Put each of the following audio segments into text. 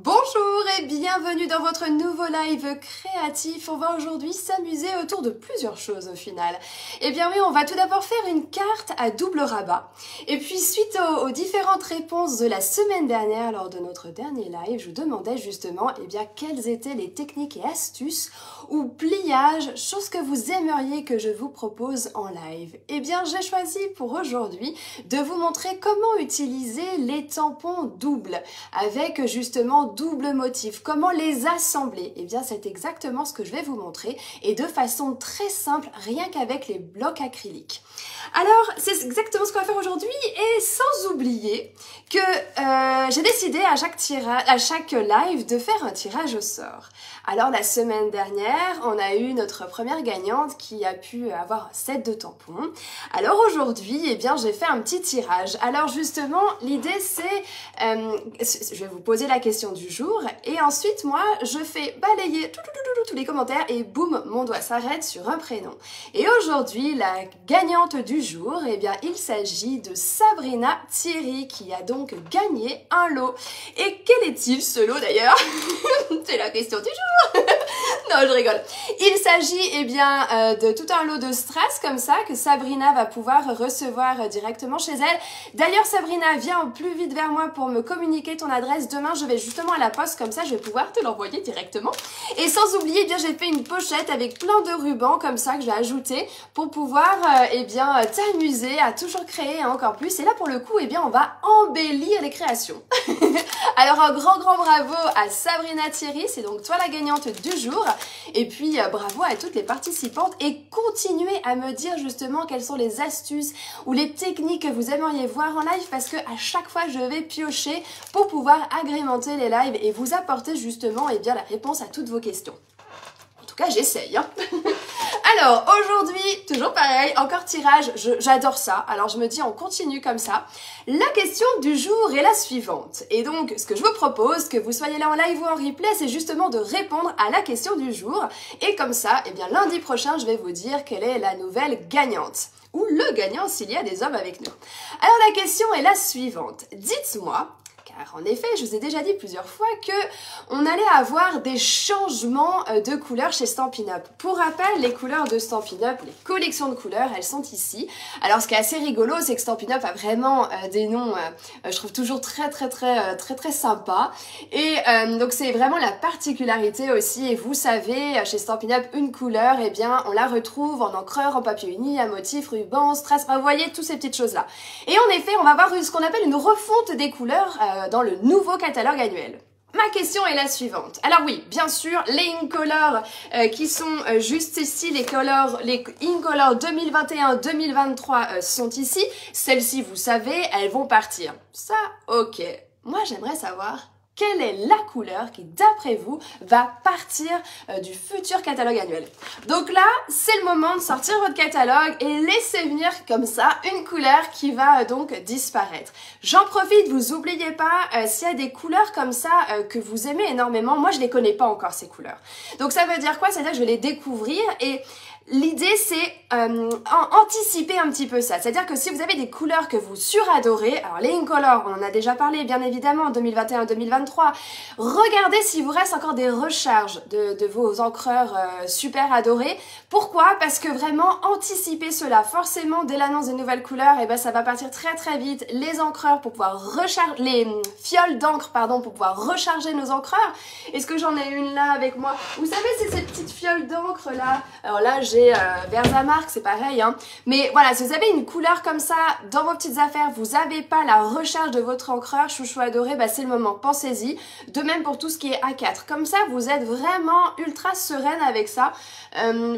Bonjour et bienvenue dans votre nouveau live créatif. On va aujourd'hui s'amuser autour de plusieurs choses au final. Eh bien oui, on va tout d'abord faire une carte à double rabat. Et puis suite aux différentes réponses de la semaine dernière lors de notre dernier live, je vous demandais justement quelles étaient les techniques et astuces ou pliages, choses que vous aimeriez que je vous propose en live. Eh bien j'ai choisi pour aujourd'hui de vous montrer comment utiliser les tampons doubles avec justement double motif. Comment les assembler? Eh bien, c'est exactement ce que je vais vous montrer et de façon très simple, rien qu'avec les blocs acryliques. Alors, c'est exactement ce qu'on va faire aujourd'hui et sans oublier que j'ai décidé à chaque live de faire un tirage au sort. Alors, la semaine dernière, on a eu notre première gagnante qui a pu avoir un set de tampons. Alors aujourd'hui, eh bien, j'ai fait un petit tirage. Alors justement, l'idée c'est, je vais vous poser la question du jour et ensuite moi je fais balayer tous les commentaires et boum, mon doigt s'arrête sur un prénom. Et aujourd'hui la gagnante du jour, eh bien il s'agit de Sabrina Thierry qui a donc gagné un lot. Et quel est-il ce lot d'ailleurs? C'est la question du jour. Non, je rigole. Il s'agit de tout un lot de strass comme ça que Sabrina va pouvoir recevoir directement chez elle. D'ailleurs Sabrina, viens plus vite vers moi pour me communiquer ton adresse. Demain je vais justement à la poste, comme ça je vais pouvoir te l'envoyer directement. Et sans oublier, j'ai fait une pochette avec plein de rubans comme ça que je vais ajouter pour pouvoir t'amuser à toujours créer encore plus. Et là pour le coup, on va embellir les créations. Alors un grand bravo à Sabrina Thierry, c'est donc toi la gagnante du jour. Et puis bravo à toutes les participantes et continuez à me dire justement quelles sont les astuces ou les techniques que vous aimeriez voir en live parce que à chaque fois je vais piocher pour pouvoir agrémenter les lives et vous apporter justement la réponse à toutes vos questions. En tout cas, j'essaye. Hein. Alors, aujourd'hui, toujours pareil, encore tirage, j'adore ça. Alors, je me dis, on continue comme ça. La question du jour est la suivante. Et donc, ce que je vous propose, que vous soyez là en live ou en replay, c'est justement de répondre à la question du jour. Et comme ça, lundi prochain, je vais vous dire quelle est la nouvelle gagnante. Ou le gagnant s'il y a des hommes avec nous. Alors, la question est la suivante. Dites-moi... Car en effet, je vous ai déjà dit plusieurs fois que on allait avoir des changements de couleurs chez Stampin' Up. Pour rappel, les couleurs de Stampin' Up, les collections de couleurs, elles sont ici. Alors ce qui est assez rigolo, c'est que Stampin' Up a vraiment des noms, je trouve toujours très sympas. Et donc c'est vraiment la particularité aussi. Et vous savez, chez Stampin' Up, une couleur, on la retrouve en encreur, en papier uni, à motif, ruban, strass. Vous voyez, toutes ces petites choses-là. Et en effet, on va avoir ce qu'on appelle une refonte des couleurs dans le nouveau catalogue annuel. Ma question est la suivante. Alors oui, bien sûr, les Incolor qui sont juste ici, les Incolor 2021-2023 sont ici. Celles-ci, vous savez, elles vont partir. Ça, ok. Moi, j'aimerais savoir quelle est la couleur qui, d'après vous, va partir du futur catalogue annuel. Donc là, c'est le moment de sortir votre catalogue et laisser venir comme ça une couleur qui va donc disparaître. J'en profite, vous oubliez pas, s'il y a des couleurs comme ça que vous aimez énormément, moi je les connais pas encore ces couleurs. Donc ça veut dire quoi? C'est-à-dire que je vais les découvrir et l'idée c'est anticiper un petit peu ça, c'est-à-dire que si vous avez des couleurs que vous suradorez, alors les Incolor, on en a déjà parlé bien évidemment, 2021-2023, regardez s'il vous reste encore des recharges de vos encreurs super adorés. Pourquoi? Parce que vraiment anticiper cela, forcément dès l'annonce des nouvelles couleurs, ça va partir très vite, les encreurs pour pouvoir recharger, les fioles d'encre pardon, pour pouvoir recharger nos encreurs. Est-ce que j'en ai une là avec moi? Vous savez, c'est cette petite fiole d'encre là, alors là j'ai Versamark, c'est pareil, hein. Mais voilà, si vous avez une couleur comme ça dans vos petites affaires, vous n'avez pas la recharge de votre encreur, chouchou adoré, c'est le moment, pensez-y. De même pour tout ce qui est A4. Comme ça, vous êtes vraiment ultra sereine avec ça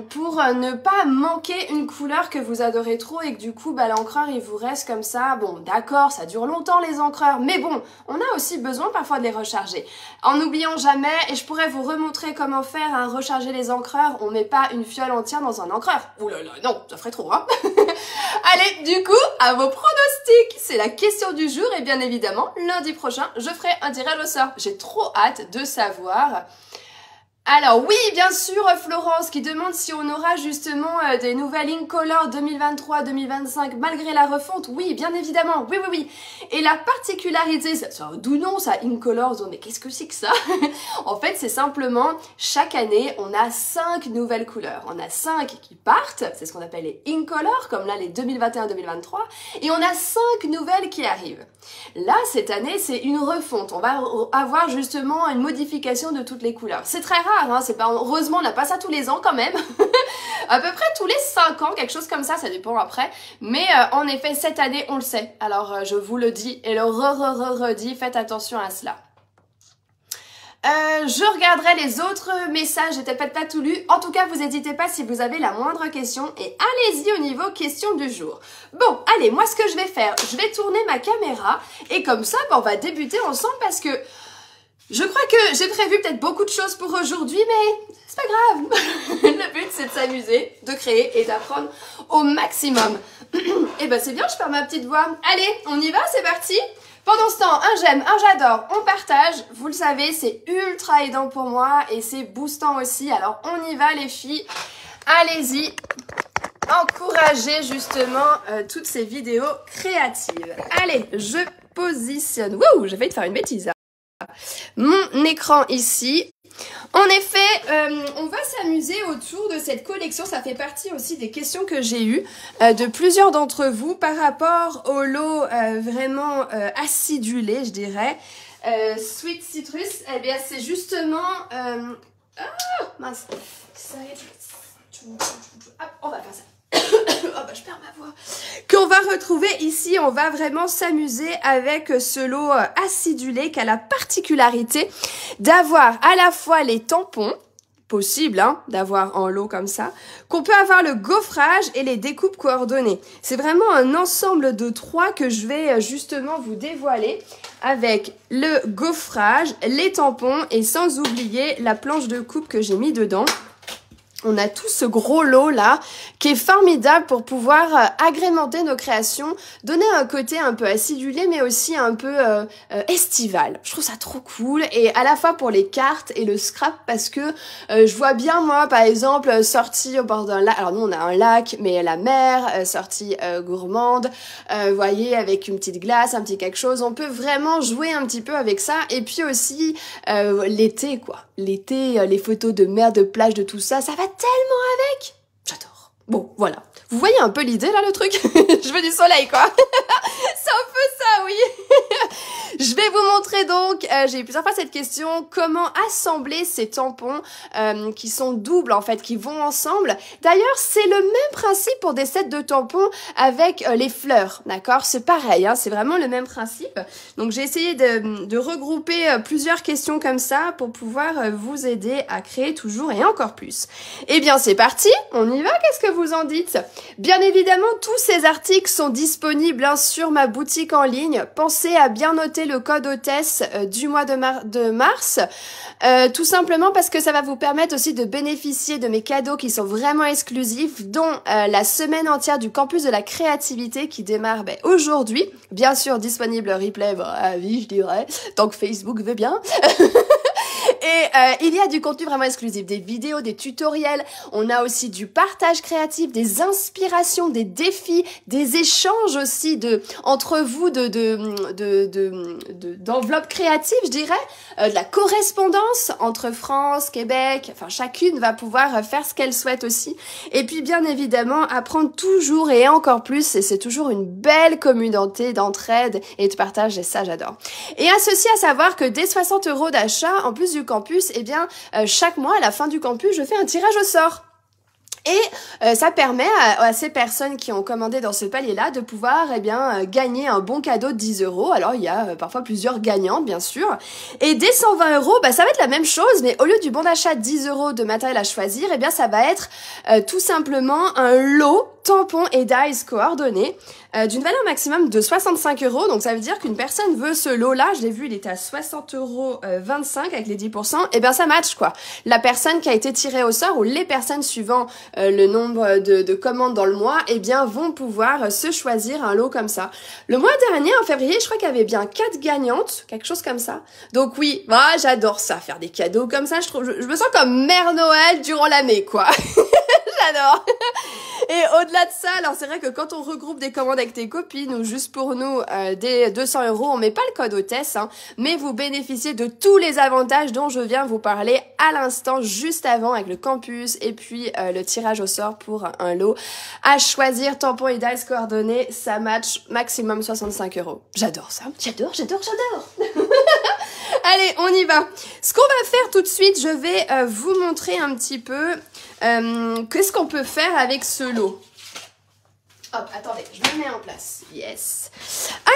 pour ne pas manquer une couleur que vous adorez trop et que du coup, l'encreur, il vous reste comme ça. Bon, d'accord, ça dure longtemps les encreurs, mais bon, on a aussi besoin parfois de les recharger. En n'oubliant jamais, et je pourrais vous remontrer comment faire à recharger les encreurs, on met pas une fiole entière dans un encreur. Ouh là là, non, ça ferait trop, hein. Allez, du coup, à vos pronostics, c'est la question du jour et bien évidemment, lundi prochain, je ferai un tirage au sort. J'ai trop hâte de savoir Alors oui, bien sûr, Florence qui demande si on aura justement des nouvelles Incolor 2023-2025 malgré la refonte. Oui, bien évidemment, oui, oui, oui. Et la particularité, d'où non ça, Incolor, mais qu'est-ce que c'est que ça? En fait, c'est simplement, chaque année, on a 5 nouvelles couleurs. On a 5 qui partent, c'est ce qu'on appelle les Incolor, comme là les 2021-2023, et on a 5 nouvelles qui arrivent. Là, cette année, c'est une refonte. On va avoir justement une modification de toutes les couleurs. C'est très rare, hein, c'est pas, heureusement, on n'a pas ça tous les ans quand même. À peu près tous les 5 ans, quelque chose comme ça dépend après. Mais en effet, cette année, on le sait. Alors, je vous le dis et le redis, faites attention à cela. Je regarderai les autres messages, j'ai peut-être pas tout lu. En tout cas, vous n'hésitez pas si vous avez la moindre question et allez-y au niveau question du jour. Bon, allez, moi ce que je vais faire, je vais tourner ma caméra et comme ça, on va débuter ensemble parce que je crois que j'ai prévu peut-être beaucoup de choses pour aujourd'hui, mais c'est pas grave. Le but, c'est de s'amuser, de créer et d'apprendre au maximum. Et ben c'est bien, je perds ma petite voix. Allez, on y va, c'est parti. Pendant ce temps, un j'aime, un j'adore, on partage. Vous le savez, c'est ultra aidant pour moi et c'est boostant aussi. Alors, on y va les filles. Allez-y. Encouragez justement toutes ces vidéos créatives. Allez, je positionne. Wouh, j'ai failli te faire une bêtise. Mon écran ici. En effet, on va s'amuser autour de cette collection. Ça fait partie aussi des questions que j'ai eues de plusieurs d'entre vous par rapport au lot vraiment acidulé, je dirais. Sweet Citrus, eh bien c'est justement... mince. Hop, on va faire ça. Oh bah je perds ma voix. Qu'on va retrouver ici, on va vraiment s'amuser avec ce lot acidulé qui a la particularité d'avoir à la fois les tampons, possible hein, d'avoir en lot comme ça, qu'on peut avoir le gaufrage et les découpes coordonnées. C'est vraiment un ensemble de 3 que je vais justement vous dévoiler avec le gaufrage, les tampons et sans oublier la planche de coupe que j'ai mis dedans. On a tout ce gros lot là qui est formidable pour pouvoir agrémenter nos créations, donner un côté un peu acidulé mais aussi un peu estival. Je trouve ça trop cool et à la fois pour les cartes et le scrap parce que je vois bien moi par exemple sortie au bord d'un lac, alors nous on a un lac mais la mer, sortie gourmande, vous voyez avec une petite glace, un petit quelque chose, on peut vraiment jouer un petit peu avec ça et puis aussi l'été quoi. L'été, les photos de mer, de plage, de tout ça, ça va tellement avec. J'adore. Bon, voilà. Vous voyez un peu l'idée là, le truc? Je veux du soleil, quoi. C'est un peu ça, oui. Je vais vous montrer donc, j'ai eu plusieurs fois cette question, comment assembler ces tampons qui sont doubles en fait, qui vont ensemble. D'ailleurs, c'est le même principe pour des sets de tampons avec les fleurs, d'accord? C'est pareil, hein, c'est vraiment le même principe. Donc j'ai essayé de regrouper plusieurs questions comme ça pour pouvoir vous aider à créer toujours et encore plus. Eh bien c'est parti, on y va, qu'est-ce que vous en dites? Bien évidemment, tous ces articles sont disponibles hein, sur ma boutique en ligne. Pensez à bien noter le code hôtesse du mois de mars, tout simplement parce que ça va vous permettre aussi de bénéficier de mes cadeaux qui sont vraiment exclusifs, dont la semaine entière du campus de la créativité qui démarre aujourd'hui. Bien sûr, disponible replay à vie, je dirais, tant que Facebook veut bien. Et il y a du contenu vraiment exclusif, des vidéos, des tutoriels, on a aussi du partage créatif, des inspirations, des défis, des échanges aussi entre vous d'enveloppes créatives, je dirais, de la correspondance entre France, Québec, enfin chacune va pouvoir faire ce qu'elle souhaite aussi. Et puis bien évidemment, apprendre toujours et encore plus, et c'est toujours une belle communauté d'entraide et de partage, et ça j'adore. Et à ceci à savoir que dès 60 € d'achat, en plus du campus, eh bien, chaque mois, à la fin du campus, je fais un tirage au sort. Et ça permet à ces personnes qui ont commandé dans ce palier-là de pouvoir gagner un bon cadeau de 10 €. Alors il y a parfois plusieurs gagnantes bien sûr. Et dès 120 €, ça va être la même chose, mais au lieu du bon d'achat de 10 € de matériel à choisir, ça va être tout simplement un lot tampons et dies coordonnés d'une valeur maximum de 65 €. Donc ça veut dire qu'une personne veut ce lot-là, je l'ai vu, il était à 60,25 € avec les 10%, et bien ça match quoi. La personne qui a été tirée au sort ou les personnes suivant le nombre de commandes dans le mois, eh bien vont pouvoir se choisir un lot comme ça. Le mois dernier, en février, je crois qu'il y avait bien 4 gagnantes, quelque chose comme ça. Donc oui, bah, j'adore ça, faire des cadeaux comme ça, je me sens comme Mère Noël durant l'année quoi. J'adore. Et au-delà de ça, alors c'est vrai que quand on regroupe des commandes avec tes copines ou juste pour nous des 200 €, on met pas le code hôtesse, hein, mais vous bénéficiez de tous les avantages dont je viens vous parler à l'instant, juste avant, avec le campus et puis le tirage au sort pour un lot à choisir, tampons et dies coordonnés, ça match maximum 65 €. J'adore ça. J'adore. Allez, on y va. Ce qu'on va faire tout de suite, je vais vous montrer un petit peu qu'est-ce qu'on peut faire avec ce lot. Hop, attendez, je me mets en place. Yes.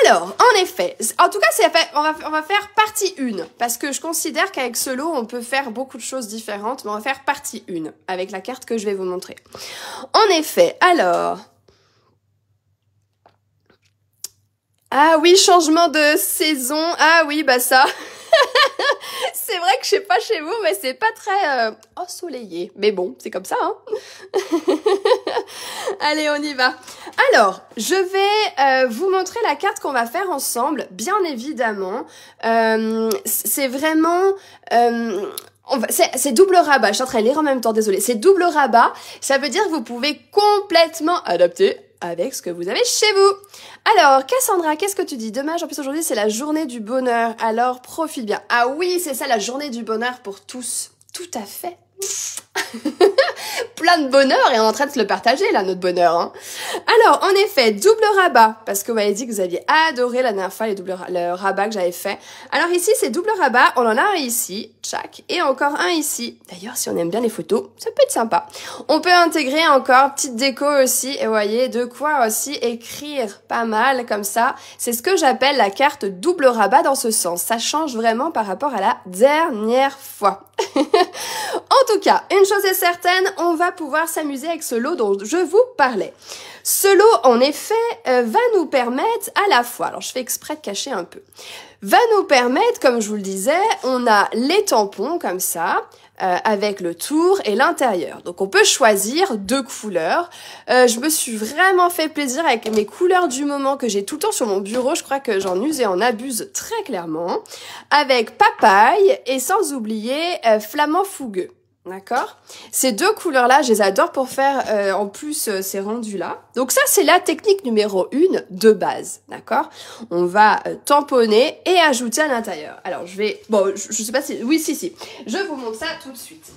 Alors, en effet, en tout cas, on va faire partie 1, parce que je considère qu'avec ce lot, on peut faire beaucoup de choses différentes, mais on va faire partie 1, avec la carte que je vais vous montrer. En effet, alors... Ah oui, changement de saison. Ah oui, bah ça... C'est vrai que je sais pas chez vous, mais c'est pas très ensoleillé. Mais bon, c'est comme ça, hein. Allez, on y va. Alors, je vais vous montrer la carte qu'on va faire ensemble, bien évidemment. C'est vraiment... c'est double rabat, je suis en train de lire en même temps, désolée. C'est double rabat, ça veut dire que vous pouvez complètement adapter avec ce que vous avez chez vous. Alors, Cassandra, qu'est-ce que tu dis? Dommage, en plus aujourd'hui c'est la journée du bonheur, alors profite bien. Ah oui, c'est ça, la journée du bonheur pour tous. Tout à fait. Plein de bonheur et on est en train de se le partager là, notre bonheur, hein. Alors, en effet, double rabat, parce que vous m'avez dit que vous aviez adoré la dernière fois le rabat que j'avais fait. Alors ici, c'est double rabat, on en a un ici, tchac, et encore un ici. D'ailleurs, si on aime bien les photos, ça peut être sympa. On peut intégrer encore petite déco aussi, et vous voyez, de quoi aussi écrire pas mal comme ça. C'est ce que j'appelle la carte double rabat dans ce sens. Ça change vraiment par rapport à la dernière fois. En tout cas, une chose est certaine, on va pouvoir s'amuser avec ce lot dont je vous parlais. Ce lot, en effet, va nous permettre à la fois, alors je fais exprès de cacher un peu, va nous permettre, comme je vous le disais, on a les tampons comme ça, avec le tour et l'intérieur. Donc on peut choisir 2 couleurs. Je me suis vraiment fait plaisir avec mes couleurs du moment que j'ai tout le temps sur mon bureau. Je crois que j'en use et en abuse très clairement. Avec papaye et sans oublier flamand fougueux. D'accord? Ces 2 couleurs-là, je les adore pour faire en plus ces rendus-là. Donc ça, c'est la technique numéro 1 de base. D'accord? On va tamponner et ajouter à l'intérieur. Alors, je vais... Bon, je sais pas si... Oui, si. Je vous montre ça tout de suite.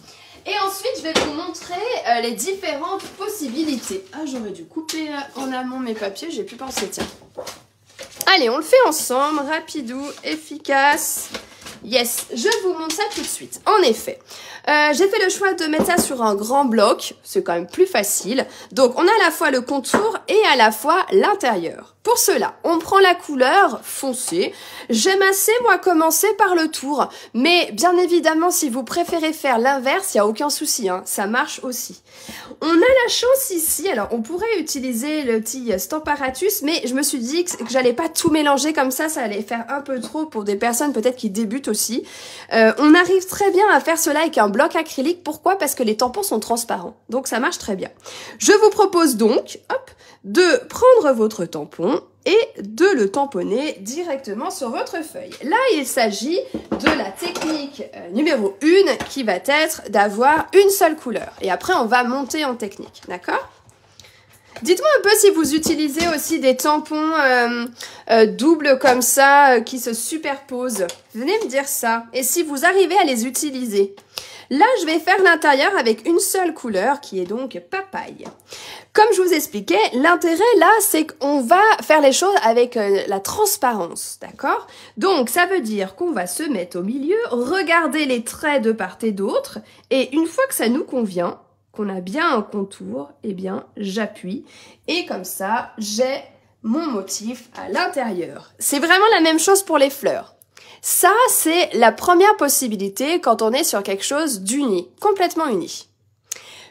Et ensuite, je vais vous montrer les différentes possibilités. Ah, j'aurais dû couper en amont mes papiers. J'ai plus pensé, tiens. Allez, on le fait ensemble. Rapidou, efficace. Yes, je vous montre ça tout de suite. En effet, j'ai fait le choix de mettre ça sur un grand bloc, c'est quand même plus facile. Donc on a à la fois le contour et à la fois l'intérieur. Pour cela, on prend la couleur foncée. J'aime assez, moi, commencer par le tour. Mais bien évidemment, si vous préférez faire l'inverse, il n'y a aucun souci, hein, ça marche aussi. On a la chance ici, alors on pourrait utiliser le petit Stamparatus, mais je me suis dit que j'allais pas tout mélanger comme ça allait faire un peu trop pour des personnes peut-être qui débutent aussi. On arrive très bien à faire cela avec un bloc acrylique. Pourquoi? Parce que les tampons sont transparents, donc ça marche très bien. Je vous propose donc, hop, de prendre votre tampon et de le tamponner directement sur votre feuille. Là, il s'agit de la technique numéro 1 qui va être d'avoir une seule couleur. Et après, on va monter en technique, d'accord? Dites-moi un peu si vous utilisez aussi des tampons doubles comme ça qui se superposent. Venez me dire ça. Et si vous arrivez à les utiliser. Là, je vais faire l'intérieur avec une seule couleur qui est donc papaye. Comme je vous expliquais, l'intérêt là, c'est qu'on va faire les choses avec la transparence, d'accord? Donc, ça veut dire qu'on va se mettre au milieu, regarder les traits de part et d'autre, et une fois que ça nous convient, qu'on a bien un contour, eh bien, j'appuie, et comme ça, j'ai mon motif à l'intérieur. C'est vraiment la même chose pour les fleurs. Ça, c'est la première possibilité quand on est sur quelque chose d'uni, complètement uni.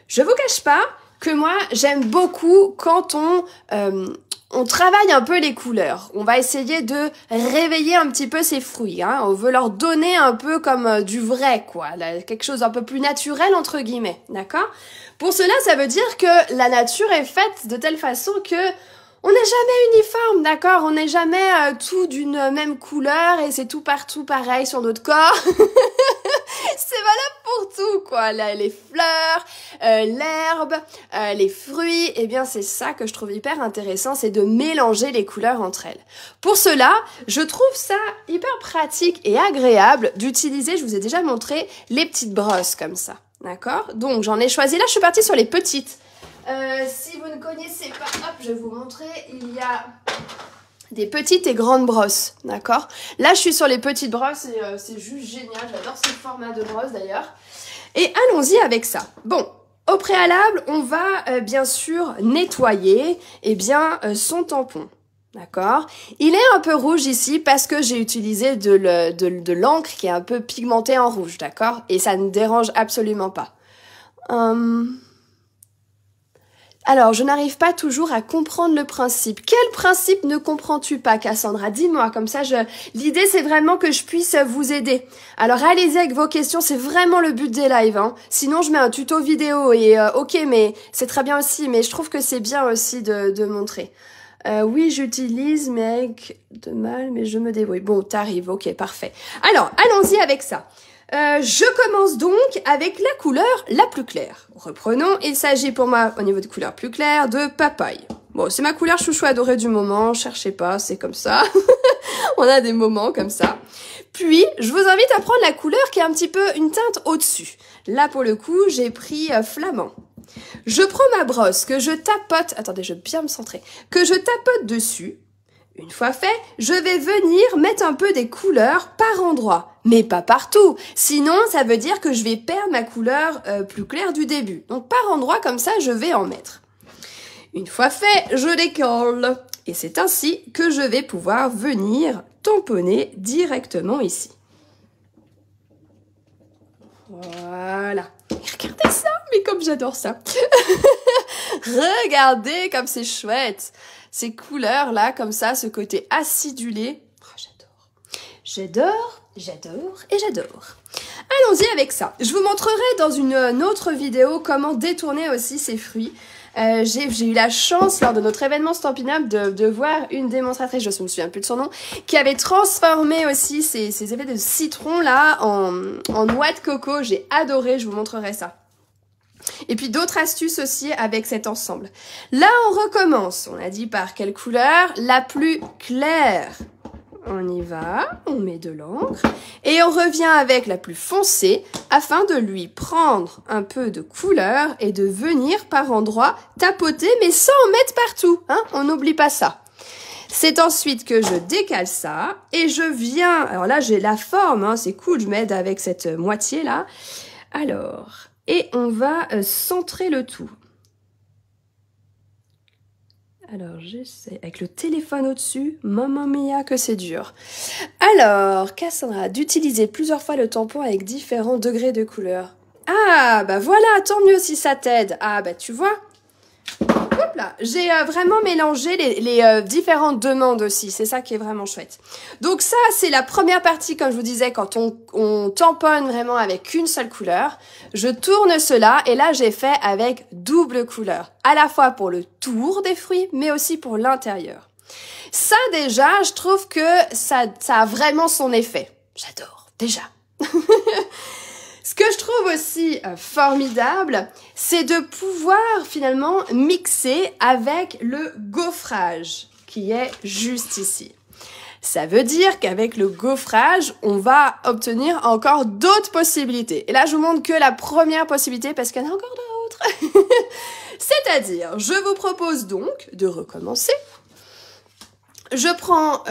Je vous cache pas que moi, j'aime beaucoup quand on travaille un peu les couleurs. On va essayer de réveiller un petit peu ces fruits. Hein. On veut leur donner un peu comme du vrai, quoi. Quelque chose un peu plus naturel, entre guillemets. D'accord ? Pour cela, ça veut dire que la nature est faite de telle façon que on n'est jamais uniforme, d'accord ? On n'est jamais tout d'une même couleur et c'est tout partout pareil sur notre corps. C'est valable pour tout, quoi. Les fleurs, l'herbe, les fruits. Eh bien, c'est ça que je trouve hyper intéressant, c'est de mélanger les couleurs entre elles. Pour cela, je trouve ça hyper pratique et agréable d'utiliser, je vous ai déjà montré, les petites brosses comme ça. D'accord ? Donc, j'en ai choisi. Là, je suis partie sur les petites. Si vous ne connaissez pas, hop, je vais vous montrer. Il y a des petites et grandes brosses, d'accord ? Là, je suis sur les petites brosses et c'est juste génial. J'adore ce format de brosse d'ailleurs. Et allons-y avec ça. Bon, au préalable, on va bien sûr nettoyer son tampon. D'accord ? Il est un peu rouge ici parce que j'ai utilisé de l'encre qui est un peu pigmentée en rouge, d'accord ? Et ça ne dérange absolument pas. Alors, je n'arrive pas toujours à comprendre le principe. Quel principe ne comprends-tu pas, Cassandra ? Dis-moi, comme ça, l'idée, c'est vraiment que je puisse vous aider. Alors, allez-y avec vos questions, c'est vraiment le but des lives. Hein. Sinon, je mets un tuto vidéo et ok, mais c'est très bien aussi, mais je trouve que c'est bien aussi de montrer. Oui, j'utilise, mais avec de mal, mais je me débrouille. Bon, t'arrives, ok, parfait. Alors, allons-y avec ça. Je commence donc avec la couleur la plus claire. Reprenons, il s'agit pour moi, au niveau de couleur plus claire, de papaye. Bon, c'est ma couleur chouchou adorée du moment, cherchez pas, c'est comme ça. On a des moments comme ça. Puis, je vous invite à prendre la couleur qui est un petit peu une teinte au-dessus. Là, pour le coup, j'ai pris flamand. Je prends ma brosse que je tapote, attendez, je vais bien me centrer, que je tapote dessus. Une fois fait, je vais venir mettre un peu des couleurs par endroit, mais pas partout. Sinon, ça veut dire que je vais perdre ma couleur plus claire du début. Donc par endroit, comme ça, je vais en mettre. Une fois fait, je décolle. Et c'est ainsi que je vais pouvoir venir tamponner directement ici. Voilà. Regardez ça, mais comme j'adore ça. Regardez comme c'est chouette. Ces couleurs-là, comme ça, ce côté acidulé. Oh, j'adore. J'adore et j'adore. Allons-y avec ça. Je vous montrerai dans une autre vidéo comment détourner aussi ces fruits. J'ai eu la chance lors de notre événement Stampin' Up de voir une démonstratrice, je ne me souviens plus de son nom, qui avait transformé aussi ces effets de citron là en noix de coco. J'ai adoré, je vous montrerai ça. Et puis d'autres astuces aussi avec cet ensemble. Là, on recommence. On a dit par quelle couleur ? La plus claire. On y va, on met de l'encre et on revient avec la plus foncée afin de lui prendre un peu de couleur et de venir par endroits tapoter mais sans en mettre partout. Hein, on n'oublie pas ça. C'est ensuite que je décale ça et je viens... Alors là, j'ai la forme, hein, c'est cool, je m'aide avec cette moitié là. Alors... Et on va centrer le tout. Alors, j'essaie avec le téléphone au-dessus. Mamma mia, que c'est dur. Alors, Cassandra, d'utiliser plusieurs fois le tampon avec différents degrés de couleur. Ah, bah voilà, tant mieux si ça t'aide. Ah, bah tu vois. Hop là, j'ai vraiment mélangé les différentes demandes aussi, c'est ça qui est vraiment chouette. Donc ça, c'est la première partie, comme je vous disais, quand on tamponne vraiment avec une seule couleur. Je tourne cela et là, j'ai fait avec double couleur, à la fois pour le tour des fruits, mais aussi pour l'intérieur. Ça déjà, je trouve que ça a vraiment son effet. J'adore, déjà. Ce que je trouve aussi formidable, c'est de pouvoir finalement mixer avec le gaufrage qui est juste ici. Ça veut dire qu'avec le gaufrage, on va obtenir encore d'autres possibilités. Et là, je vous montre que la première possibilité parce qu'il y en a encore d'autres. C'est-à-dire, je vous propose donc de recommencer. Je prends,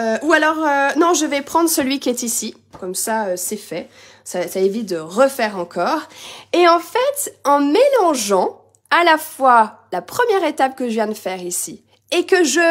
non, je vais prendre celui qui est ici. Comme ça, c'est fait. Ça évite de refaire encore. Et en fait, en mélangeant à la fois la première étape que je viens de faire ici et que je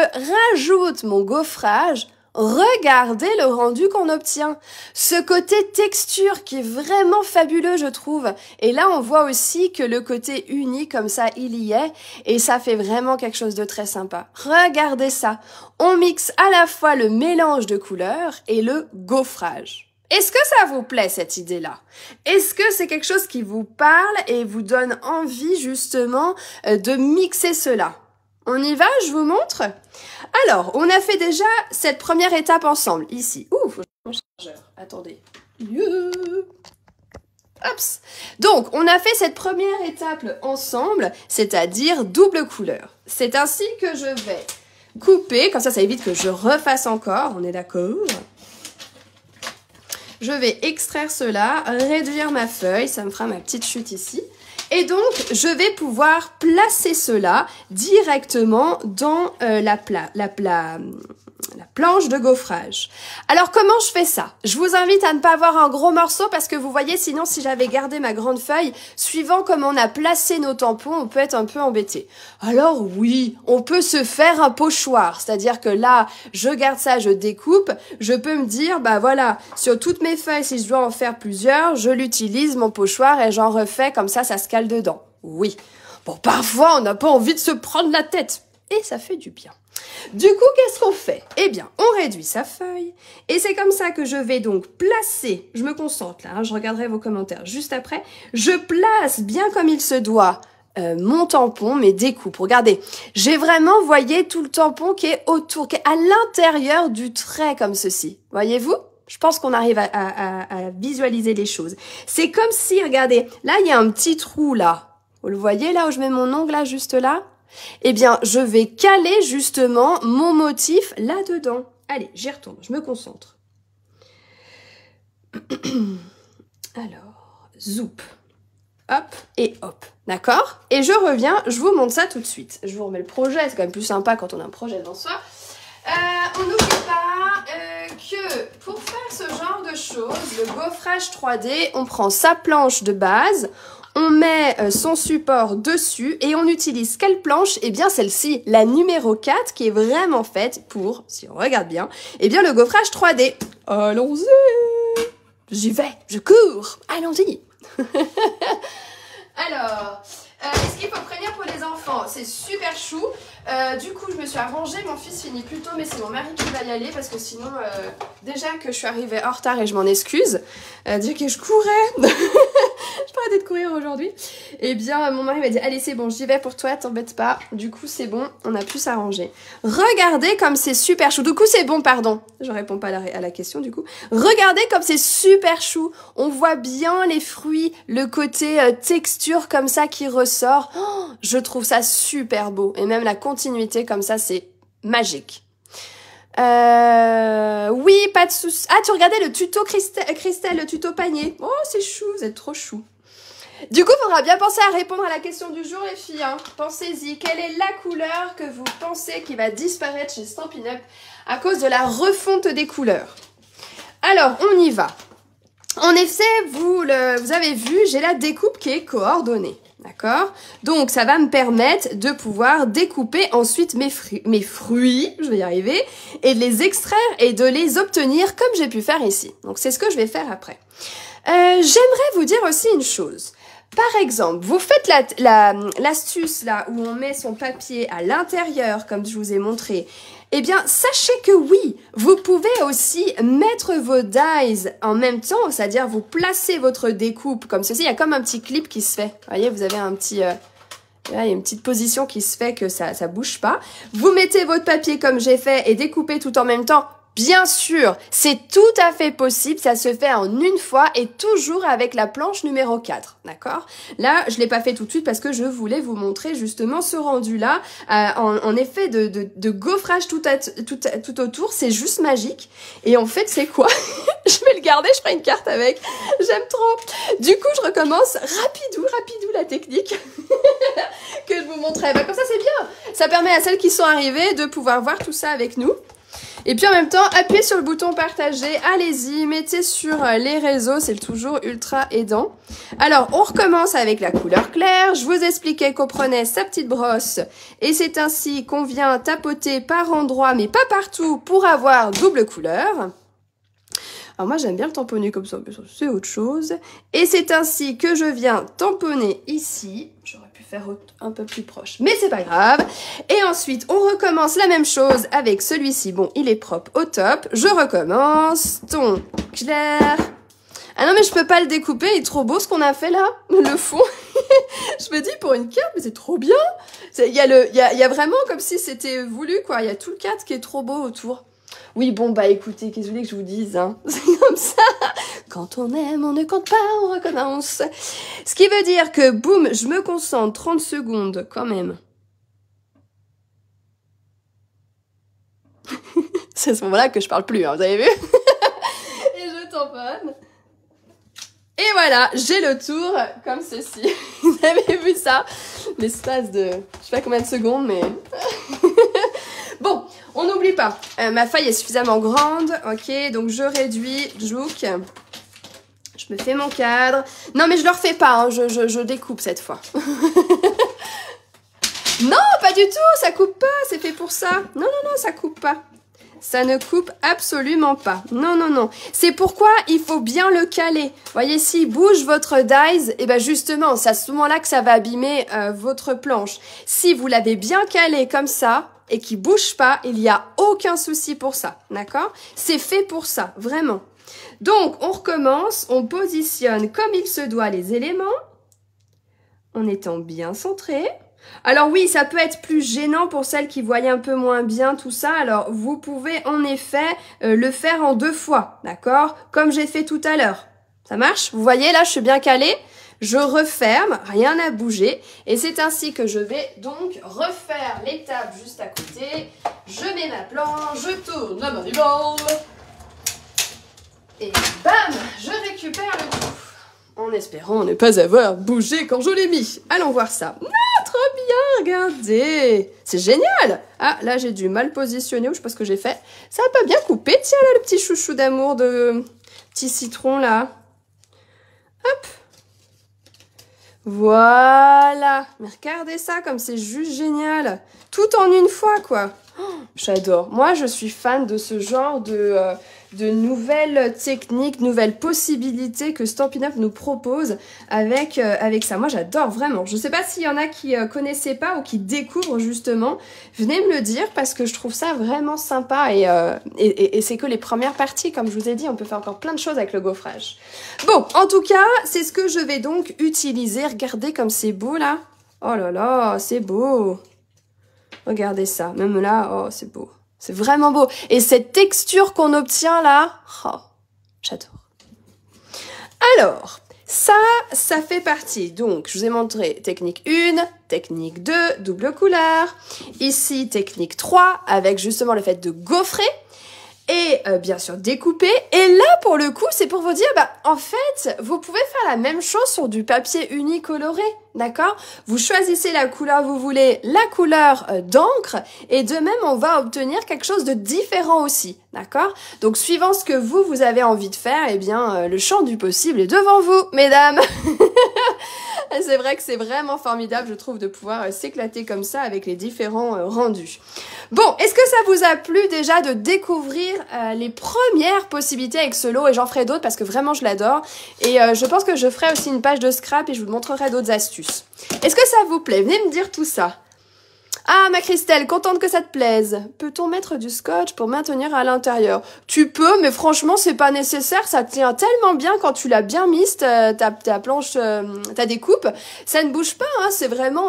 rajoute mon gaufrage, regardez le rendu qu'on obtient. Ce côté texture qui est vraiment fabuleux, je trouve. Et là, on voit aussi que le côté uni, comme ça, il y est. Et ça fait vraiment quelque chose de très sympa. Regardez ça. On mixe à la fois le mélange de couleurs et le gaufrage. Est-ce que ça vous plaît, cette idée-là? Est-ce que c'est quelque chose qui vous parle et vous donne envie, justement, de mixer cela? On y va, je vous montre. Alors, on a fait déjà cette première étape ensemble, ici. Ouh, faut que je change mon chargeur. Attendez. Hops. Donc, on a fait cette première étape ensemble, c'est-à-dire double couleur. C'est ainsi que je vais couper, comme ça évite que je refasse encore, on est d'accord? Je vais extraire cela, réduire ma feuille, ça me fera ma petite chute ici. Et donc, je vais pouvoir placer cela directement dans la planche de gaufrage. Alors, comment je fais ça? Je vous invite à ne pas avoir un gros morceau parce que vous voyez, sinon, si j'avais gardé ma grande feuille, suivant comment on a placé nos tampons, on peut être un peu embêté. Alors oui, on peut se faire un pochoir, c'est-à-dire que là, je garde ça, je découpe, je peux me dire, bah voilà, sur toutes mes feuilles, si je dois en faire plusieurs, je l'utilise, mon pochoir, et j'en refais, comme ça se cale dedans. Oui. Bon, parfois, on n'a pas envie de se prendre la tête. Et ça fait du bien. Du coup, qu'est-ce qu'on fait? Eh bien, on réduit sa feuille. Et c'est comme ça que je vais donc placer, je me concentre là, hein, je regarderai vos commentaires juste après, je place bien comme il se doit mon tampon, mes découpes. Regardez, j'ai vraiment, voyez, tout le tampon qui est autour, qui est à l'intérieur du trait comme ceci. Voyez-vous? Je pense qu'on arrive à visualiser les choses. C'est comme si, regardez, là, il y a un petit trou là. Vous le voyez là où je mets mon ongle là, juste là? Eh bien, je vais caler justement mon motif là-dedans. Allez, j'y retourne, je me concentre. Alors, zoup. Hop et hop. D'accord? Et je reviens, je vous montre ça tout de suite. Je vous remets le projet, c'est quand même plus sympa quand on a un projet devant soi. On n'oublie pas que pour faire ce genre de choses, le gaufrage 3D, on prend sa planche de base, on met son support dessus et on utilise quelle planche? Eh bien celle-ci, la numéro 4, qui est vraiment faite pour, si on regarde bien, eh bien le gaufrage 3D. Allons-y! J'y vais, je cours, allons-y! Alors, est-ce qu'il faut prévenir pour les enfants? C'est super chou. Du coup, je me suis arrangée. Mon fils finit plus tôt, mais c'est mon mari qui va y aller parce que sinon, déjà que je suis arrivée en retard et je m'en excuse, dire que je courais. Je peux arrêter de courir aujourd'hui. Eh bien, mon mari m'a dit, allez, c'est bon, j'y vais pour toi, t'embête pas. Du coup, c'est bon, on a pu s'arranger. Regardez comme c'est super chou. Du coup, c'est bon, pardon. Je réponds pas à la question, du coup. Regardez comme c'est super chou. On voit bien les fruits, le côté texture comme ça qui ressort. Oh, je trouve ça super beau. Et même la continuité comme ça, c'est magique. Oui, pas de soucis. Ah, tu regardais le tuto Christelle, le tuto panier. Oh, c'est chou, vous êtes trop chou. Du coup, il faudra bien penser à répondre à la question du jour, les filles. Hein. Pensez-y. Quelle est la couleur que vous pensez qui va disparaître chez Stampin' Up à cause de la refonte des couleurs? Alors, on y va. En effet, vous avez vu, j'ai la découpe qui est coordonnée. D'accord? Donc, ça va me permettre de pouvoir découper ensuite mes fruits, je vais y arriver, et de les extraire et de les obtenir comme j'ai pu faire ici. Donc, c'est ce que je vais faire après. J'aimerais vous dire aussi une chose. Par exemple, vous faites l'astuce là où on met son papier à l'intérieur, comme je vous ai montré. Eh bien, sachez que oui, vous pouvez aussi mettre vos dies en même temps, c'est-à-dire vous placez votre découpe comme ceci. Il y a comme un petit clip qui se fait. Vous voyez, vous avez un petit... là, il y a une petite position qui se fait que ça bouge pas. Vous mettez votre papier comme j'ai fait et découpez tout en même temps. Bien sûr, c'est tout à fait possible, ça se fait en une fois et toujours avec la planche numéro 4, d'accord? Là, je l'ai pas fait tout de suite parce que je voulais vous montrer justement ce rendu-là, en effet de gaufrage tout autour, c'est juste magique. Et en fait, c'est quoi? Je vais le garder, je ferai une carte avec, j'aime trop. Du coup, je recommence rapidou la technique que je vous montrais. Bah, comme ça, c'est bien, ça permet à celles qui sont arrivées de pouvoir voir tout ça avec nous. Et puis en même temps, appuyez sur le bouton partager, allez-y, mettez sur les réseaux, c'est toujours ultra aidant. Alors, on recommence avec la couleur claire. Je vous expliquais qu'on prenait sa petite brosse et c'est ainsi qu'on vient tapoter par endroits, mais pas partout, pour avoir double couleur. Alors moi, j'aime bien le tamponner comme ça, mais ça, c'est autre chose. Et c'est ainsi que je viens tamponner ici. J'aurais pu faire un peu plus proche, mais c'est pas grave. Et ensuite, on recommence la même chose avec celui-ci. Bon, il est propre au top. Je recommence. Ton clair. Ah non, mais je peux pas le découper. Il est trop beau ce qu'on a fait là. Le fond. Je me dis, pour une carte, mais c'est trop bien. Il y a vraiment comme si c'était voulu, quoi. Il y a tout le cadre qui est trop beau autour. Oui, bon, bah écoutez, qu'est-ce que vous voulez que je vous dise, hein? C'est comme ça. Quand on aime, on ne compte pas, on recommence. Ce qui veut dire que, boum, je me concentre 30 secondes quand même. C'est à ce moment-là que je parle plus, hein, vous avez vu? Et je tamponne. Et voilà, j'ai le tour comme ceci. Vous avez vu ça? L'espace de, je sais pas combien de secondes, mais... Bon, on n'oublie pas, ma feuille est suffisamment grande, ok, donc je réduis, jouk, je me fais mon cadre. Non, mais je le refais pas, hein, je découpe cette fois. Non, pas du tout, ça coupe pas, c'est fait pour ça. Non, non, non, ça coupe pas. Ça ne coupe absolument pas. Non, non, non. C'est pourquoi il faut bien le caler. Voyez, s'il bouge votre dies, et ben justement, c'est à ce moment-là que ça va abîmer votre planche. Si vous l'avez bien calé comme ça, et qui bouge pas, il n'y a aucun souci pour ça, d'accord? C'est fait pour ça, vraiment. Donc, on recommence, on positionne comme il se doit les éléments, en étant bien centré. Alors oui, ça peut être plus gênant pour celles qui voient un peu moins bien tout ça, alors vous pouvez en effet le faire en 2 fois, d'accord? Comme j'ai fait tout à l'heure. Ça marche? Vous voyez, là, je suis bien calée. Je referme, rien n'a bougé. Et c'est ainsi que je vais donc refaire l'étape juste à côté. Je mets ma planche, je tourne la manivelle. Et bam, je récupère le tout. En espérant ne pas avoir bougé quand je l'ai mis. Allons voir ça. Ah, trop bien, regardez. C'est génial. Ah, là, j'ai dû mal positionner ou je sais pas ce que j'ai fait. Ça n'a pas bien coupé. Tiens, là, le petit chouchou d'amour de petit citron, là. Hop. Voilà, mais regardez ça comme c'est juste génial. Tout en une fois, quoi. Oh, j'adore. Moi, je suis fan de ce genre de nouvelles techniques, nouvelles possibilités que Stampin' Up! Nous propose avec ça. Moi, j'adore vraiment. Je ne sais pas s'il y en a qui connaissaient pas ou qui découvrent justement. Venez me le dire parce que je trouve ça vraiment sympa et c'est que les premières parties. Comme je vous ai dit, on peut faire encore plein de choses avec le gaufrage. Bon, en tout cas, c'est ce que je vais donc utiliser. Regardez comme c'est beau là. Oh là là, c'est beau. Regardez ça, même là, oh, c'est beau. C'est vraiment beau. Et cette texture qu'on obtient là, oh, j'adore. Alors, ça fait partie. Donc, je vous ai montré technique 1, technique 2, double couleur. Ici, technique 3, avec justement le fait de gaufrer. Et bien sûr découper. Et là pour le coup c'est pour vous dire en fait vous pouvez faire la même chose sur du papier uni coloré, d'accord? Vous choisissez la couleur que vous voulez, la couleur d'encre, et de même on va obtenir quelque chose de différent aussi, d'accord? Donc suivant ce que vous avez envie de faire, eh bien le champ du possible est devant vous, mesdames. C'est vrai que c'est vraiment formidable, je trouve, de pouvoir s'éclater comme ça avec les différents rendus. Bon, est-ce que ça vous a plu déjà de découvrir les premières possibilités avec ce lot? Et j'en ferai d'autres parce que vraiment je l'adore. Et je pense que je ferai aussi une page de scrap et je vous montrerai d'autres astuces. Est-ce que ça vous plaît? Venez me dire tout ça. Ah, ma Christelle, contente que ça te plaise. Peut-on mettre du scotch pour maintenir à l'intérieur? Tu peux, mais franchement, c'est pas nécessaire. Ça tient tellement bien quand tu l'as bien mise, ta planche, ta découpe. Ça ne bouge pas, hein. C'est vraiment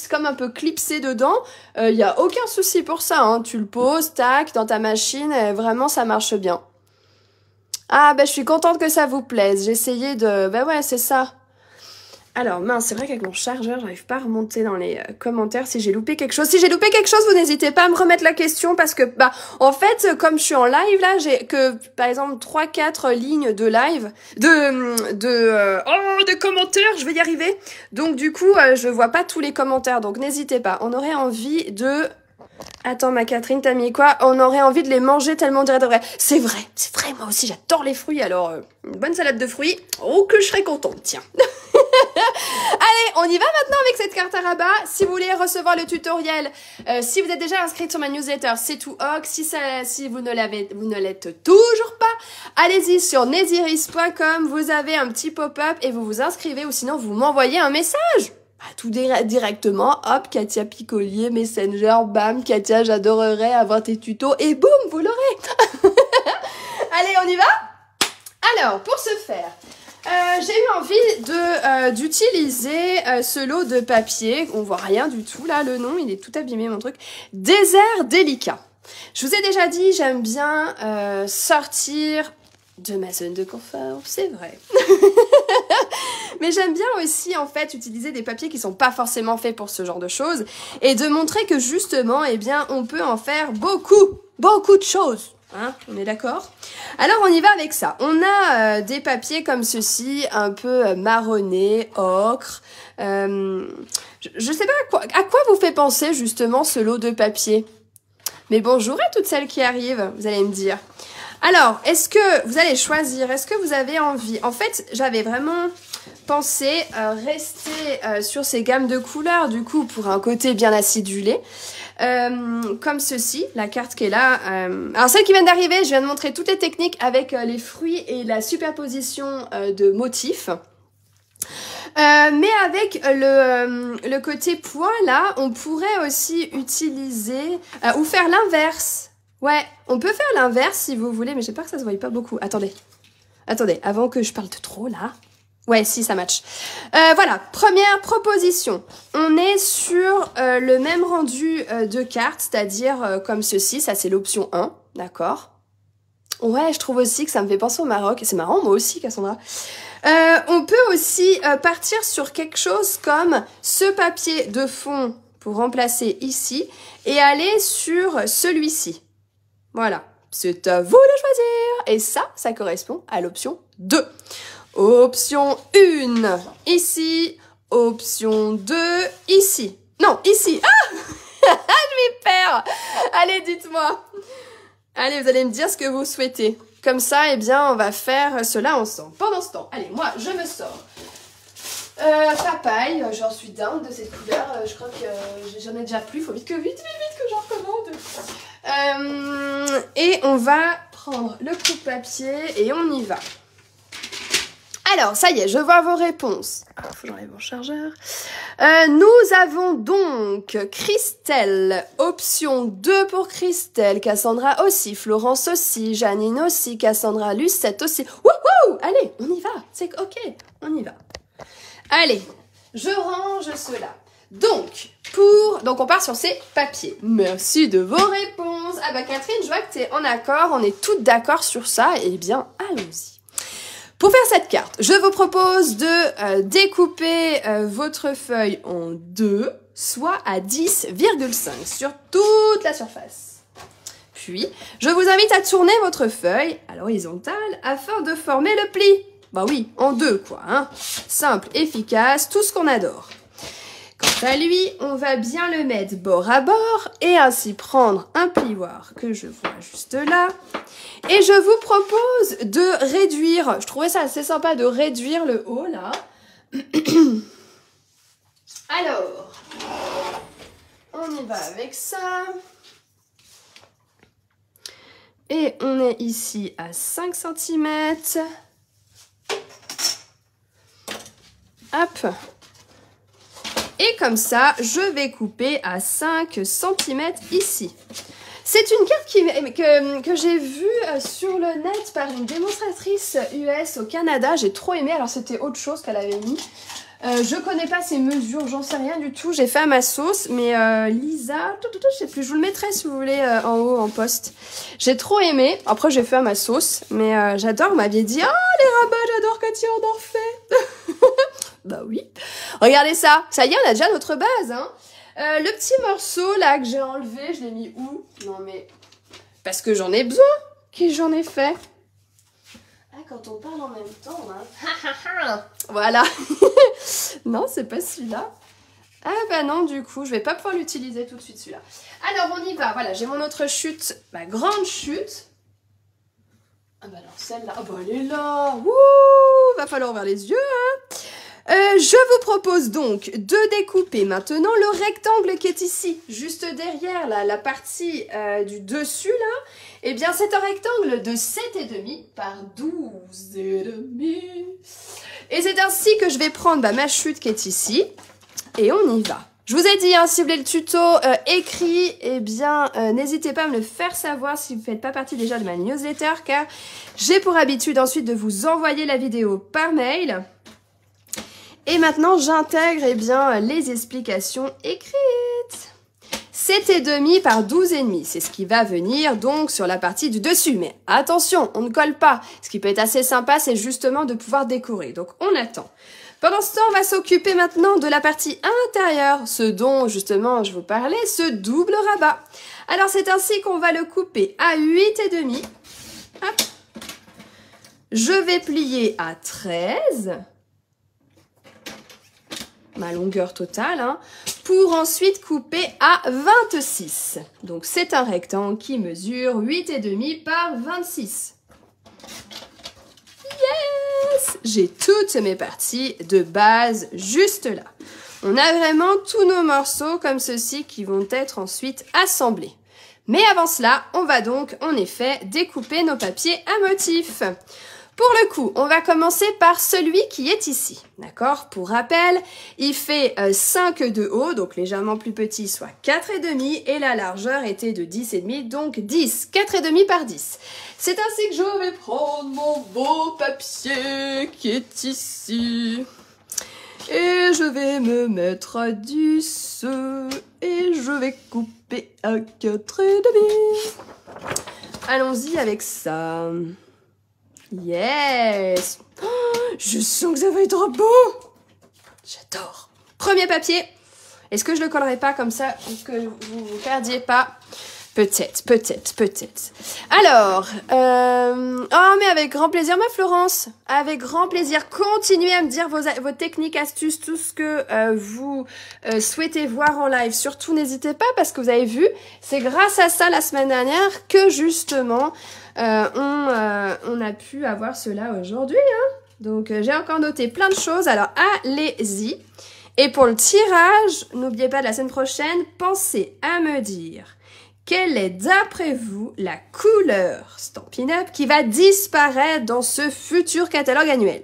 comme un peu clipsé dedans. Y a aucun souci pour ça, hein. Tu le poses, tac, dans ta machine. Et vraiment, ça marche bien. Ah, je suis contente que ça vous plaise. J'ai essayé de... ouais, c'est ça. Alors, mince, c'est vrai qu'avec mon chargeur, j'arrive pas à remonter dans les commentaires si j'ai loupé quelque chose. Si j'ai loupé quelque chose, vous n'hésitez pas à me remettre la question parce que, en fait, comme je suis en live, là, j'ai que, par exemple, 3-4 lignes de live, de commentaires, je vais y arriver. Donc, du coup, je vois pas tous les commentaires, donc n'hésitez pas. On aurait envie de Attends, ma Catherine, t'as mis quoi? On aurait envie de les manger tellement on dirait de vrai. C'est vrai, moi aussi j'adore les fruits, alors une bonne salade de fruits, oh que je serais contente, tiens. Allez, on y va maintenant avec cette carte à rabat. Si vous voulez recevoir le tutoriel, si vous êtes déjà inscrite sur ma newsletter, c'est tout ok. Si vous ne l'êtes toujours pas, allez-y sur nesiris.com, vous avez un petit pop-up et vous vous inscrivez ou sinon vous m'envoyez un message. Tout directement, hop, Katia Picolier, Messenger, bam, Katia, j'adorerais avoir tes tutos, et boum, vous l'aurez. Allez, on y va? Alors, pour ce faire, j'ai eu envie d'utiliser ce lot de papier, on voit rien du tout, là, le nom, il est tout abîmé, mon truc, Désert délicat. Je vous ai déjà dit, j'aime bien sortir de ma zone de confort, c'est vrai. Mais j'aime bien aussi, en fait, utiliser des papiers qui sont pas forcément faits pour ce genre de choses et de montrer que justement, eh bien, on peut en faire beaucoup de choses. Hein, on est d'accord? Alors, on y va avec ça. On a des papiers comme ceci, un peu marronné, ocre. Je sais pas à quoi vous fait penser justement ce lot de papier. Mais bonjour à toutes celles qui arrivent, vous allez me dire. Alors, est-ce que vous allez choisir? Est-ce que vous avez envie? En fait, j'avais vraiment pensé rester sur ces gammes de couleurs, du coup, pour un côté bien acidulé. Comme ceci, la carte qui est là. Alors, celle qui vient d'arriver, je viens de montrer toutes les techniques avec les fruits et la superposition de motifs. Mais avec le côté poids, là, on pourrait aussi utiliser ou faire l'inverse. Ouais, on peut faire l'inverse si vous voulez, mais j'ai peur que ça se voie pas beaucoup. Attendez, avant que je parle de trop, là. Ouais, si, ça match. Voilà, première proposition. On est sur le même rendu de cartes, c'est-à-dire comme ceci, ça c'est l'option 1, d'accord? Ouais, je trouve aussi que ça me fait penser au Maroc. C'est marrant, moi aussi, Cassandra. On peut aussi partir sur quelque chose comme ce papier de fond pour remplacer ici et aller sur celui-ci. Voilà, c'est à vous de choisir. Et ça correspond à l'option 2. Option 1, ici. Option 2, ici. Non, ici. Ah je m'y perds. Allez, dites-moi. Allez, vous allez me dire ce que vous souhaitez. Comme ça, eh bien, on va faire cela ensemble. Pendant ce temps, allez, moi, je me sors. Papaye, j'en suis dingue de cette couleur. Je crois que j'en ai déjà plus. Faut vite que j'en recommande. Et on va prendre le coupe-papier et on y va. Alors, ça y est, je vois vos réponses. Alors, faut que j'enlève mon chargeur. Nous avons donc Christelle, option 2 pour Christelle, Cassandra aussi, Florence aussi, Janine aussi, Cassandra, Lucette aussi. Wouhou! Allez, on y va, c'est ok, on y va. Allez, je range cela. Donc, on part sur ces papiers. Merci de vos réponses. Ah bah Catherine, je vois que tu es en accord, on est toutes d'accord sur ça. Eh bien, allons-y. Pour faire cette carte, je vous propose de découper votre feuille en deux, soit à 10,5 sur toute la surface. Puis, je vous invite à tourner votre feuille à l'horizontale afin de former le pli. Bah oui, en deux quoi, hein. Simple, efficace, tout ce qu'on adore. Quant à lui, on va bien le mettre bord à bord et ainsi prendre un plioir que je vois juste là. Et je vous propose de réduire, je trouvais ça assez sympa de réduire le haut là. Alors, on y va avec ça. Et on est ici à 5 cm. Hop. Et comme ça, je vais couper à 5 cm ici. C'est une carte que j'ai vue sur le net par une démonstratrice US au Canada. J'ai trop aimé. Alors, c'était autre chose qu'elle avait mis. Je connais pas ses mesures, j'en sais rien du tout. J'ai fait à ma sauce, mais Lisa, je sais plus. Je vous le mettrai si vous voulez en haut, en post. J'ai trop aimé. Après, j'ai fait à ma sauce, mais j'adore. Vous m'aviez dit, oh, les rabats, j'adore Katia, on en refait. Bah oui. Regardez ça. Ça y est, on a déjà notre base, hein. Le petit morceau là que j'ai enlevé, je l'ai mis où? Non mais... Parce que j'en ai besoin. Qu'est-ce que j'en ai fait? Ah, quand on parle en même temps, hein. Voilà. Non, c'est pas celui-là. Ah bah non, du coup, je vais pas pouvoir l'utiliser tout de suite celui-là. Alors, on y va. Voilà, j'ai mon autre chute, ma grande chute. Ah bah alors, celle-là, oh bah elle est là. Ouh, va falloir ouvrir les yeux, hein. Je vous propose donc de découper maintenant le rectangle qui est ici, juste derrière la partie du dessus là. Eh bien, c'est un rectangle de 7,5 par 12,5. Et c'est ainsi que je vais prendre ma chute qui est ici. Et on y va. Je vous ai dit, hein, si vous voulez le tuto écrit, eh bien, n'hésitez pas à me le faire savoir si vous ne faites pas partie déjà de ma newsletter, car j'ai pour habitude ensuite de vous envoyer la vidéo par mail. Et maintenant, j'intègre eh bien les explications écrites. 7,5 par 12,5, c'est ce qui va venir donc sur la partie du dessus. Mais attention, on ne colle pas. Ce qui peut être assez sympa, c'est justement de pouvoir décorer. Donc, on attend. Pendant ce temps, on va s'occuper maintenant de la partie intérieure, ce dont justement je vous parlais, ce double rabat. Alors, c'est ainsi qu'on va le couper à 8,5. Hop. Je vais plier à 13. Ma longueur totale, hein, pour ensuite couper à 26. Donc c'est un rectangle qui mesure 8,5 par 26. Yes! J'ai toutes mes parties de base juste là. On a vraiment tous nos morceaux comme ceci qui vont être ensuite assemblés. Mais avant cela, on va donc en effet découper nos papiers à motifs. Pour le coup, on va commencer par celui qui est ici, d'accord? Pour rappel, il fait 5 de haut, donc légèrement plus petit, soit 4,5, et la largeur était de 10,5, donc 10, 4,5 par 10. C'est ainsi que je vais prendre mon beau papier qui est ici. Et je vais me mettre à 10, et je vais couper à 4,5. Allons-y avec ça. Yes! Oh, je sens que ça va être beau! J'adore! Premier papier. Est-ce que je le collerai pas comme ça pour que vous ne perdiez pas? Peut-être, peut-être, peut-être. Alors, oh mais avec grand plaisir, ma Florence. Avec grand plaisir. Continuez à me dire vos techniques, astuces, tout ce que vous souhaitez voir en live. Surtout, n'hésitez pas parce que vous avez vu, c'est grâce à ça la semaine dernière que justement on a pu avoir cela aujourd'hui. Hein. Donc, j'ai encore noté plein de choses. Alors, allez-y. Et pour le tirage, n'oubliez pas de la semaine prochaine, pensez à me dire quelle est, d'après vous, la couleur Stampin' Up qui va disparaître dans ce futur catalogue annuel?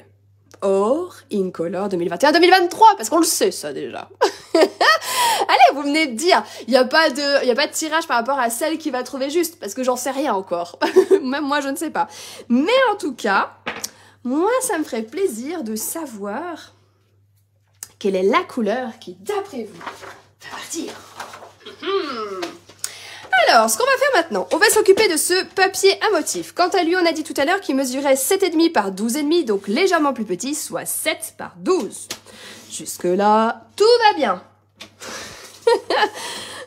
Or, Incolor 2021-2023, parce qu'on le sait, ça, déjà. Allez, vous venez de dire, il n'y a pas de tirage par rapport à celle qui va trouver juste, parce que j'en sais rien encore. Même moi, je ne sais pas. Mais en tout cas, moi, ça me ferait plaisir de savoir quelle est la couleur qui, d'après vous, va partir. Alors, ce qu'on va faire maintenant, on va s'occuper de ce papier à motif. Quant à lui, on a dit tout à l'heure qu'il mesurait 7,5 par 12,5, donc légèrement plus petit, soit 7 par 12. Jusque-là, tout va bien.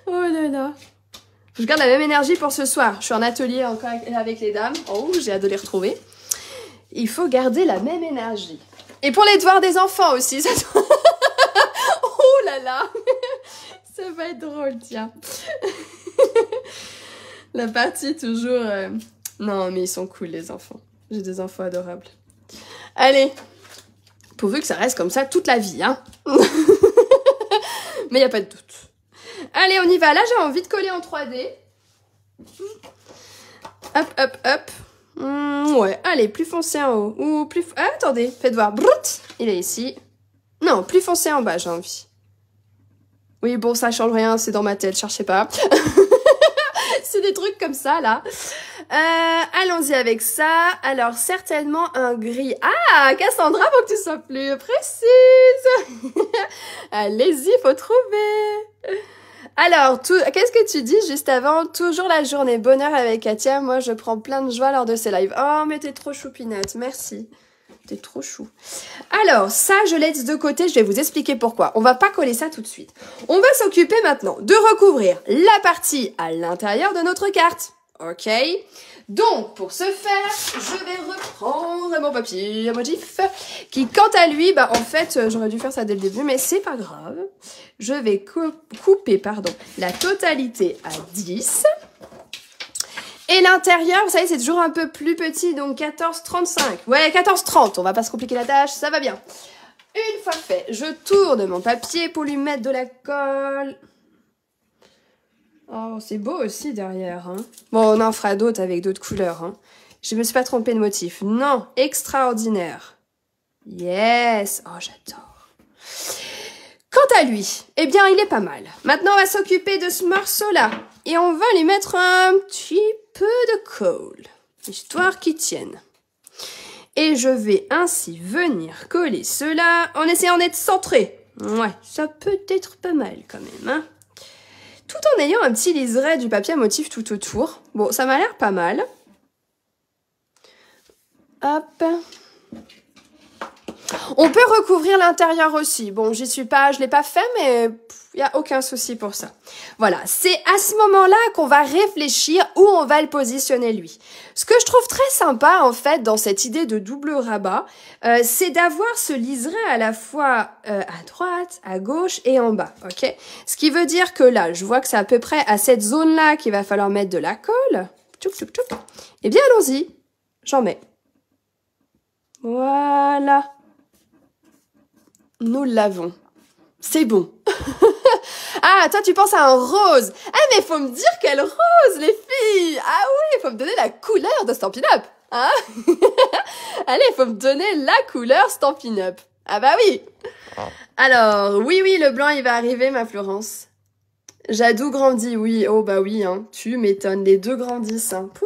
Oh là là. Je garde la même énergie pour ce soir. Je suis en atelier encore avec les dames. Oh, j'ai hâte de les retrouver. Il faut garder la même énergie. Et pour les devoirs des enfants aussi. Ça doit... Oh là là. Ça va être drôle, tiens. La partie toujours... Non, mais ils sont cool, les enfants. J'ai des enfants adorables. Allez. Pourvu que ça reste comme ça toute la vie, hein. Mais il n'y a pas de doute. Allez, on y va. Là, j'ai envie de coller en 3D. Hop, hop, hop. Ouais, allez, plus foncé en haut. Ou plus... Ah, attendez, faites voir. Brout, il est ici. Non, plus foncé en bas, j'ai envie. Oui, bon, ça change rien, c'est dans ma tête, cherchez pas. C'est des trucs comme ça, là. Allons-y avec ça. Alors, certainement un gris. Ah, Cassandra, faut que tu sois plus précise. Allez-y, faut trouver. Alors, qu'est-ce que tu dis juste avant? Toujours la journée bonheur avec Katia. Moi, je prends plein de joie lors de ces lives. Oh, mais t'es trop choupinette. Merci. T'es trop chou. Alors, ça, je laisse de côté. Je vais vous expliquer pourquoi. On va pas coller ça tout de suite. On va s'occuper maintenant de recouvrir la partie à l'intérieur de notre carte. Ok. Donc, pour ce faire, je vais reprendre mon papier à motif qui, quant à lui, bah en fait, j'aurais dû faire ça dès le début, mais c'est pas grave. Je vais couper, la totalité à 10. Et l'intérieur, vous savez, c'est toujours un peu plus petit, donc 14,35. Ouais, 14,30, on va pas se compliquer la tâche, ça va bien. Une fois fait, je tourne mon papier pour lui mettre de la colle. Oh, c'est beau aussi derrière, hein. Bon, on en fera d'autres avec d'autres couleurs, hein. Je me suis pas trompée de motif. Non, extraordinaire. Yes. Oh, j'adore. Quant à lui, eh bien, il est pas mal. Maintenant, on va s'occuper de ce morceau-là. Et on va lui mettre un petit peu de colle, histoire qu'il tienne. Et je vais ainsi venir coller cela en essayant d'être centré. Ouais, ça peut être pas mal quand même, hein. Tout en ayant un petit liseré du papier à motif tout autour. Bon, ça m'a l'air pas mal. Hop. On peut recouvrir l'intérieur aussi. Bon, j'y suis pas, je l'ai pas fait, mais il n'y a aucun souci pour ça. Voilà, c'est à ce moment-là qu'on va réfléchir où on va le positionner lui. Ce que je trouve très sympa, en fait, dans cette idée de double rabat, c'est d'avoir ce liseré à la fois à droite, à gauche et en bas, ok? Ce qui veut dire que là, je vois que c'est à peu près à cette zone-là qu'il va falloir mettre de la colle. Tchouk, tchouk, tchouk. Eh bien, allons-y. J'en mets. Voilà. Nous l'avons. C'est bon. Ah, toi, tu penses à un rose. Ah, mais faut me dire quel rose, les filles. Ah oui, faut me donner la couleur de Stampin' Up. Hein? Allez, faut me donner la couleur Stampin' Up. Ah bah oui. Alors, oui, le blanc, il va arriver, ma Florence. Jadou grandit, oui. Oh bah oui, hein. Tu m'étonnes, les deux grandissent. Hein. Pouh.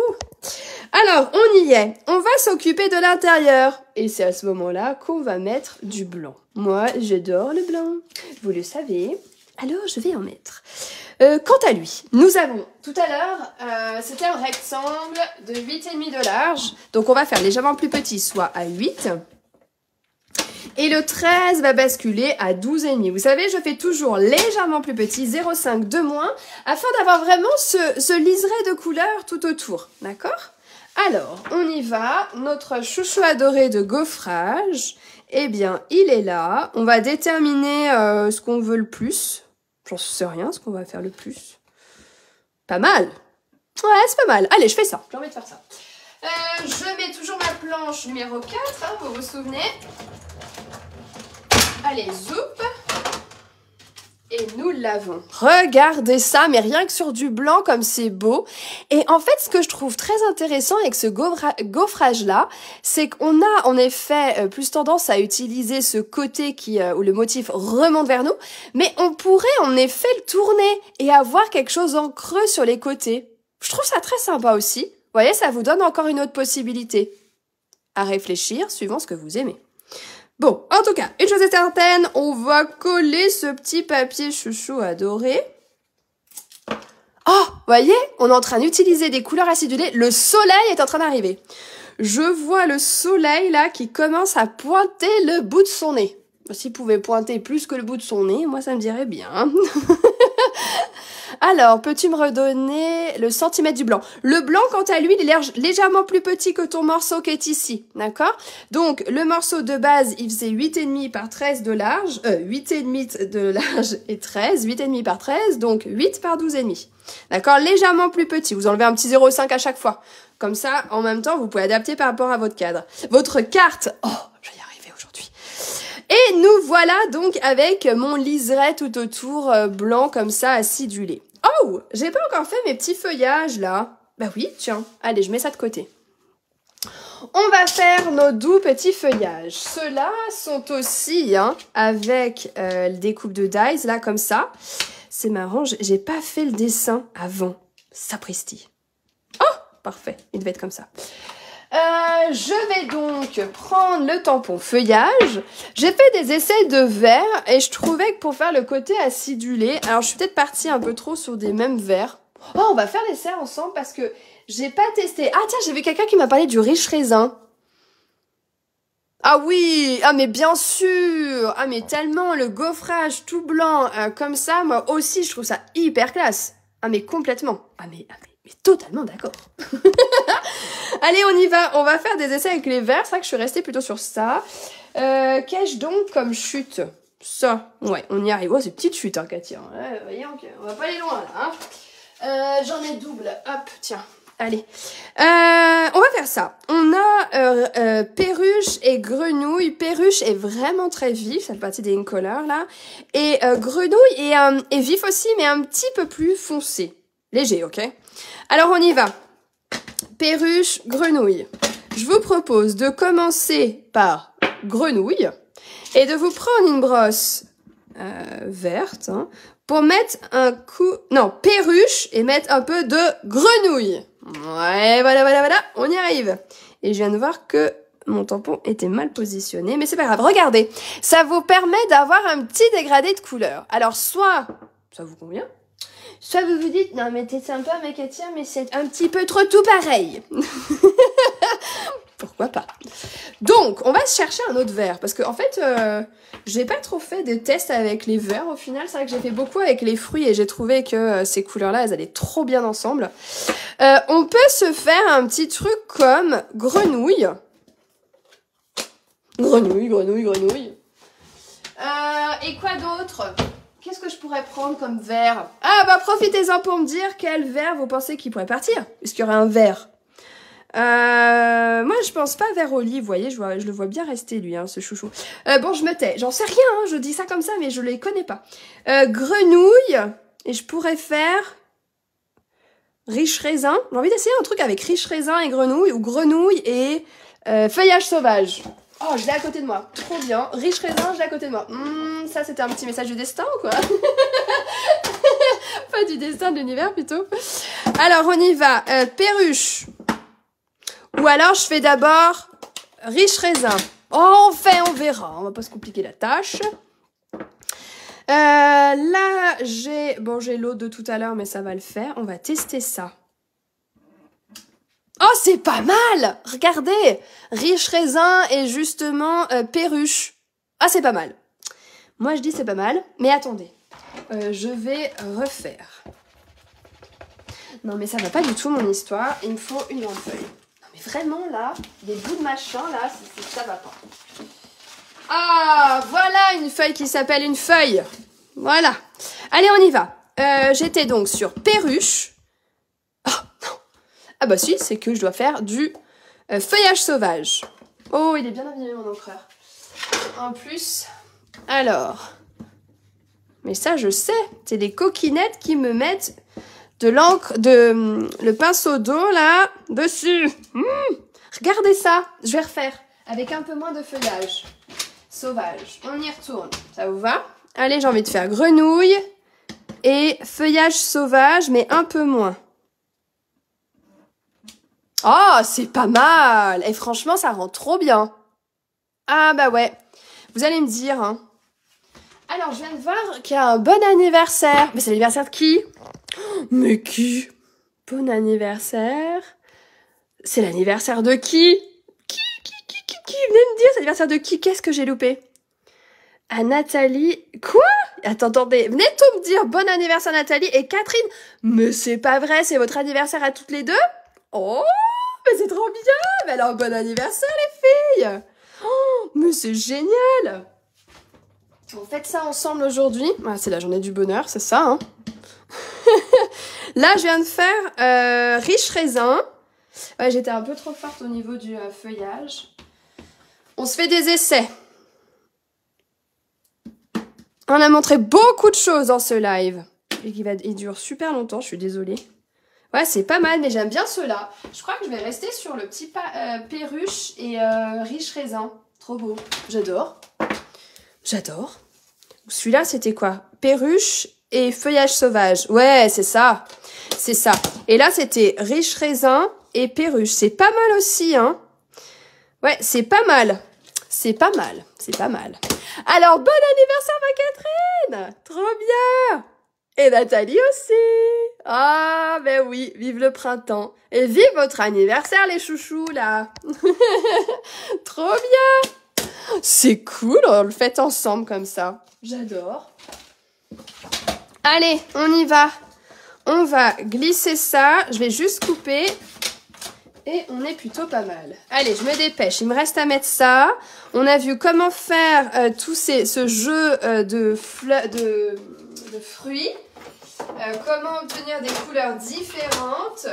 Alors, on y est. On va s'occuper de l'intérieur. Et c'est à ce moment-là qu'on va mettre du blanc. Moi, j'adore le blanc. Vous le savez. Alors, je vais en mettre. Quant à lui, nous avons, tout à l'heure, c'était un rectangle de 8,5 de large. Donc, on va faire légèrement plus petit, soit à 8. Et le 13 va basculer à 12,5. Vous savez, je fais toujours légèrement plus petit, 0,5 de moins, afin d'avoir vraiment ce liseré de couleurs tout autour. D'accord ? Alors, on y va. Notre chouchou adoré de gaufrage, eh bien, il est là. On va déterminer ce qu'on veut le plus. J'en sais rien, ce qu'on va faire le plus. Pas mal. Ouais, c'est pas mal. Allez, je fais ça. J'ai envie de faire ça. Je mets toujours ma planche numéro 4, hein, vous vous souvenez. Allez, zoup. Et nous l'avons. Regardez ça, mais rien que sur du blanc comme c'est beau. Et en fait, ce que je trouve très intéressant avec ce gaufrage-là, c'est qu'on a en effet plus tendance à utiliser ce côté où le motif remonte vers nous, mais on pourrait en effet le tourner et avoir quelque chose en creux sur les côtés. Je trouve ça très sympa aussi. Vous voyez, ça vous donne encore une autre possibilité à réfléchir suivant ce que vous aimez. Bon, en tout cas, une chose est certaine, on va coller ce petit papier chouchou adoré. Oh, voyez, on est en train d'utiliser des couleurs acidulées. Le soleil est en train d'arriver. Je vois le soleil là qui commence à pointer le bout de son nez. S'il pouvait pointer plus que le bout de son nez, moi ça me dirait bien. Alors, peux-tu me redonner le centimètre du blanc? Le blanc, quant à lui, il est légèrement plus petit que ton morceau qui est ici, d'accord? Donc, le morceau de base, il faisait 8,5 par 13 de large, 8,5 de large et 13, 8,5 par 13, donc 8 par 12,5. D'accord? Légèrement plus petit, vous enlevez un petit 0,5 à chaque fois. Comme ça, en même temps, vous pouvez adapter par rapport à votre cadre. Votre carte, oh, je vais y arriver aujourd'hui. Et nous voilà donc avec mon liseré tout autour blanc comme ça acidulé. Oh, j'ai pas encore fait mes petits feuillages là. Bah oui, tiens, allez, je mets ça de côté. On va faire nos doux petits feuillages. Ceux-là sont aussi avec le découpe de dies là comme ça. C'est marrant, j'ai pas fait le dessin avant. Sapristi. Oh, parfait, il devait être comme ça. Je vais donc prendre le tampon feuillage. J'ai fait des essais de verre et je trouvais que pour faire le côté acidulé, alors je suis peut-être partie un peu trop sur des mêmes verres. Oh, on va faire l'essai ensemble parce que j'ai pas testé. Ah tiens, j'ai vu quelqu'un qui m'a parlé du riche raisin. Ah oui, ah mais bien sûr, ah mais tellement le gaufrage tout blanc comme ça, moi aussi je trouve ça hyper classe. Ah mais complètement. Ah mais Mais totalement d'accord. Allez, on y va. On va faire des essais avec les verts. C'est vrai que je suis restée plutôt sur ça. Qu'ai-je donc comme chute? Ça. Ouais, on y arrive. Oh, c'est petite chute, hein, Katia. Ouais, voyez, okay. On va pas aller loin, là. Hein. J'en ai double. Hop, tiens. Allez. On va faire ça. On a perruche et grenouille. Perruche est vraiment très vif. Ça fait partie des incolores, là. Et grenouille est vif aussi, mais un petit peu plus foncé. Léger, ok? Alors, on y va. Perruche, grenouille. Je vous propose de commencer par grenouille et de vous prendre une brosse verte hein, pour mettre un coup... Non, perruche et mettre un peu de grenouille. Ouais, voilà, on y arrive. Et je viens de voir que mon tampon était mal positionné, mais c'est pas grave. Regardez, ça vous permet d'avoir un petit dégradé de couleur. Alors, soit ça vous convient, soit vous vous dites, non mais t'es sympa ma Katia, mais c'est un petit peu trop tout pareil. Pourquoi pas. Donc, on va se chercher un autre vert, parce que en fait, j'ai pas trop fait de tests avec les verts au final. C'est vrai que j'ai fait beaucoup avec les fruits et j'ai trouvé que ces couleurs-là, elles allaient trop bien ensemble. On peut se faire un petit truc comme grenouille. Grenouille. Et quoi d'autre ? Qu'est-ce que je pourrais prendre comme vert? Ah bah profitez-en pour me dire quel vert vous pensez qu'il pourrait partir. Est-ce qu'il y aurait un vert? Moi je pense pas vert olive, vous voyez, je le vois bien rester lui, hein, ce chouchou. Bon je me tais, j'en sais rien, hein, je dis ça comme ça mais je les connais pas. Grenouille, et je pourrais faire riche raisin. J'ai envie d'essayer un truc avec riche raisin et grenouille, ou grenouille et feuillage sauvage. Oh, je l'ai à côté de moi. Trop bien. Riche raisin, je l'ai à côté de moi. Ça, c'était un petit message du destin ou quoi? Pas du destin de l'univers, plutôt. Alors, on y va. Perruche. Ou alors, je fais d'abord riche raisin. Oh, on verra. On va pas se compliquer la tâche. Là, j'ai l'eau de tout à l'heure, mais ça va le faire. On va tester ça. Oh, c'est pas mal! Regardez! Riche raisin et justement perruche. Ah, c'est pas mal. Moi, je dis c'est pas mal. Mais attendez. Je vais refaire. Non, mais ça va pas du tout, mon histoire. Il me faut une grande feuille. Non, mais vraiment, là, des bouts de machin, là, ça va pas. Ah, voilà une feuille qui s'appelle une feuille. Voilà. Allez, on y va. J'étais donc sur perruche. Ah bah si, c'est que je dois faire du feuillage sauvage. Oh, il est bien abîmé mon encreur. En plus, alors... Mais ça, je sais. C'est des coquinettes qui me mettent de l'encre, le pinceau d'eau, là, dessus. Regardez ça. Je vais refaire avec un peu moins de feuillage sauvage. On y retourne. Ça vous va? Allez, j'ai envie de faire grenouille et feuillage sauvage, mais un peu moins. Oh, c'est pas mal. Et franchement, ça rend trop bien. Ah bah ouais. Vous allez me dire, hein. Alors, je viens de voir qu'il y a un bon anniversaire. Mais c'est l'anniversaire de qui? Mais qui? Bon anniversaire. C'est l'anniversaire de qui? Qui? Venez me dire, c'est l'anniversaire de qui? Qu'est-ce que j'ai loupé? À Nathalie. Quoi? Attendez. Venez tout me dire bon anniversaire Nathalie et Catherine. Mais c'est pas vrai, c'est votre anniversaire à toutes les deux? Oh, mais c'est trop bien! Mais alors, bon anniversaire, les filles! Oh, mais c'est génial! On fait ça ensemble aujourd'hui. Ah, c'est la journée du bonheur, c'est ça, hein? Là, je viens de faire riche raisin. Ouais, j'étais un peu trop forte au niveau du feuillage. On se fait des essais. On a montré beaucoup de choses dans ce live. Et il dure super longtemps, je suis désolée. Ouais, c'est pas mal, mais j'aime bien ceux-là. Je crois que je vais rester sur le petit perruche et riche raisin. Trop beau. J'adore. J'adore. Celui-là, c'était quoi? Perruche et feuillage sauvage. Ouais, c'est ça. C'est ça. Et là, c'était riche raisin et perruche. C'est pas mal aussi, hein? Ouais, c'est pas mal. C'est pas mal. C'est pas mal. Alors, bon anniversaire, ma Catherine! Trop bien! Et Nathalie aussi. Ah, ben oui, vive le printemps. Et vive votre anniversaire, les chouchous, là. Trop bien. C'est cool, on le fait ensemble comme ça. J'adore. Allez, on y va. On va glisser ça. Je vais juste couper. Et on est plutôt pas mal. Allez, je me dépêche. Il me reste à mettre ça. On a vu comment faire ce jeu de fruits. Comment obtenir des couleurs différentes.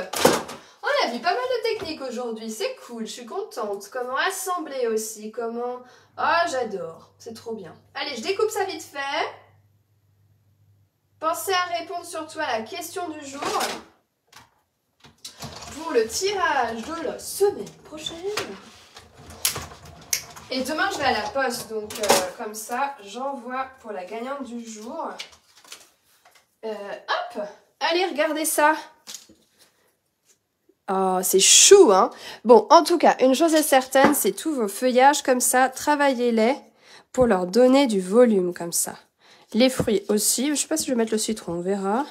On a vu pas mal de techniques aujourd'hui. C'est cool, je suis contente. Comment assembler aussi. Comment... Oh, j'adore. C'est trop bien. Allez, je découpe ça vite fait. Pensez à répondre surtout à la question du jour. Pour le tirage de la semaine prochaine. Et demain, je vais à la poste. Donc, comme ça, j'envoie pour la gagnante du jour. Hop! Allez, regardez ça. Oh, c'est chou, hein? Bon, en tout cas, une chose est certaine, c'est tous vos feuillages comme ça. Travaillez-les pour leur donner du volume comme ça. Les fruits aussi. Je sais pas si je vais mettre le citron, on verra.